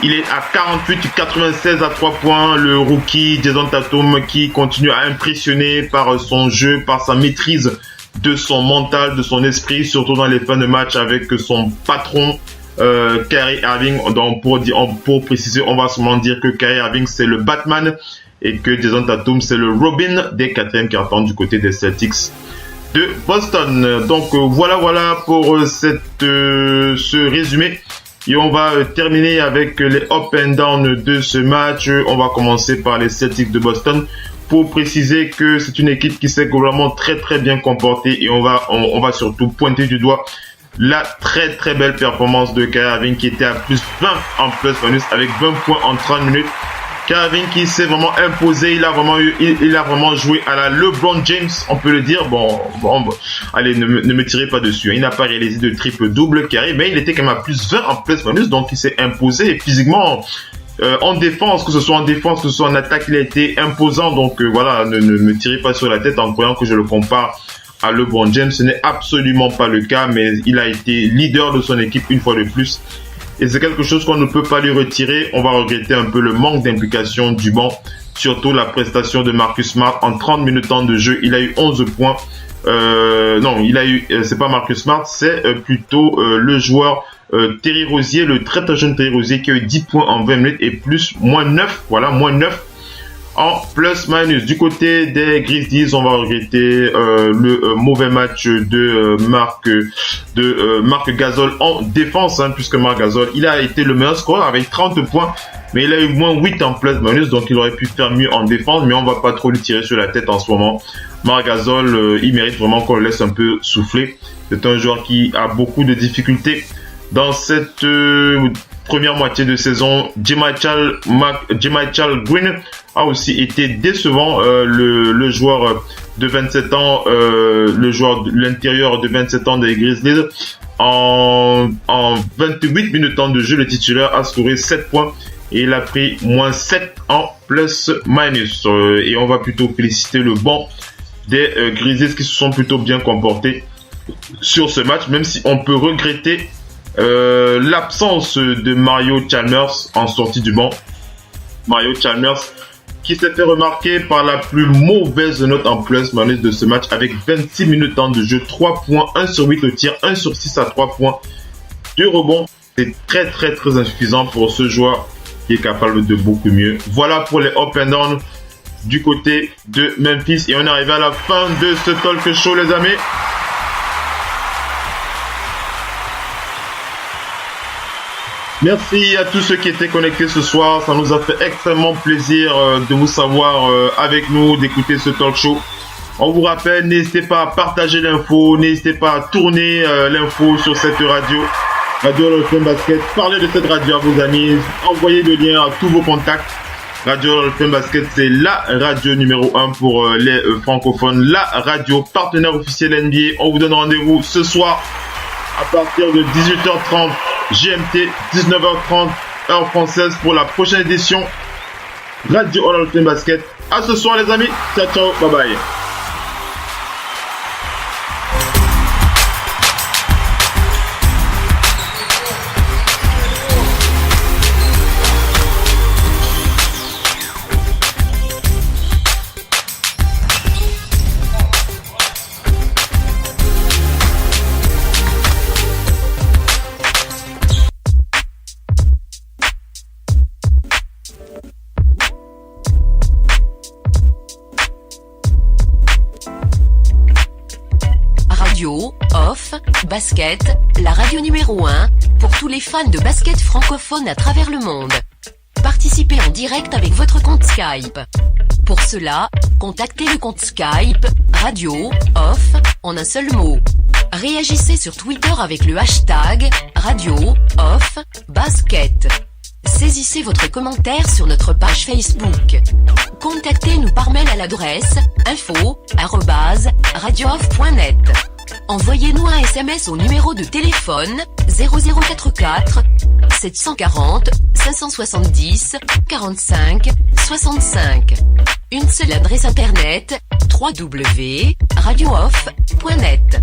il est à 48-96 à 3 points. Le rookie Jason Tatum qui continue à impressionner par son jeu, par sa maîtrise de son mental, de son esprit, surtout dans les fins de match avec son patron Kyrie Irving. Donc pour préciser, on va seulement dire que Kyrie Irving c'est le Batman et que Jason Tatum c'est le Robin des 4e quart-temps du côté des Celtics de Boston. Donc voilà pour ce résumé. Et on va terminer avec les up and down de ce match. On va commencer par les Celtics de Boston pour préciser que c'est une équipe qui s'est globalement très très bien comportée et on va surtout pointer du doigt la très très belle performance de Kyrie Irving qui était à plus 20 en plus-minus avec 20 points en 30 minutes. Kyrie Irving qui s'est vraiment imposé, il a vraiment joué à la LeBron James, on peut le dire. Bon, allez, ne me tirez pas dessus. Il n'a pas réalisé de triple-double, Kyrie, mais il était quand même à plus 20 en plus-minus, donc il s'est imposé. Et physiquement, en défense, que ce soit en attaque, il a été imposant. Donc voilà, ne me tirez pas sur la tête en croyant que je le compare à LeBron James. Ce n'est absolument pas le cas, mais il a été leader de son équipe une fois de plus. Et c'est quelque chose qu'on ne peut pas lui retirer. On va regretter un peu le manque d'implication du banc. Surtout la prestation de Marcus Smart en 30 minutes de jeu. Il a eu 11 points. C'est pas Marcus Smart, c'est plutôt le joueur Terry Rozier, le très très jeune Terry Rozier qui a eu 10 points en 20 minutes et moins 9 en plus-minus. Du côté des Grizzlies, on va regretter le mauvais match de Marc Gasol en défense, puisque Marc Gasol, il a été le meilleur scoreur avec 30 points, mais il a eu moins 8 en plus-minus, donc il aurait pu faire mieux en défense, mais on va pas trop lui tirer sur la tête en ce moment. Marc Gasol, il mérite vraiment qu'on le laisse un peu souffler. C'est un joueur qui a beaucoup de difficultés dans cette première moitié de saison. Jermichael Green a aussi été décevant, le joueur de 27 ans, le joueur de l'intérieur de 27 ans des Grizzlies. En 28 minutes de jeu, le titulaire a scoré 7 points et il a pris moins 7 en plus-minus. Et on va plutôt féliciter le banc des Grizzlies qui se sont plutôt bien comportés sur ce match, même si on peut regretter l'absence de Mario Chalmers en sortie du banc. Mario Chalmers qui s'est fait remarquer par la plus mauvaise note en plus-minus de ce match avec 26 minutes de jeu, 3 points, 1 sur 8 au tir, 1 sur 6 à 3 points, 2 rebonds. C'est très très très insuffisant pour ce joueur qui est capable de beaucoup mieux. Voilà pour les up and down du côté de Memphis et on est arrivé à la fin de ce talk show, les amis. Merci à tous ceux qui étaient connectés ce soir. Ça nous a fait extrêmement plaisir de vous savoir avec nous, d'écouter ce talk show. On vous rappelle, n'hésitez pas à partager l'info, n'hésitez pas à tourner l'info sur cette radio, Radio Hall of Fame Basket. Parlez de cette radio à vos amis, envoyez le lien à tous vos contacts. Radio Hall of Fame Basket, c'est la radio numéro 1 pour les francophones, la radio partenaire officiel NBA. On vous donne rendez-vous ce soir à partir de 18h30 GMT, 19h30 heure française pour la prochaine édition Radio Hall of Fame Basket. À ce soir les amis, ciao ciao, bye bye. Basket, la radio numéro 1 pour tous les fans de basket francophone à travers le monde. participer en direct avec votre compte Skype. Pour cela, contactez le compte Skype Radio Off en un seul mot. Réagissez sur Twitter avec le hashtag Radio Off Basket. Saisissez votre commentaire sur notre page Facebook. Contactez-nous par mail à l'adresse info@radiooff.net. Envoyez-nous un SMS au numéro de téléphone 0044 740 570 45 65. Une seule adresse internet www.radiooff.net.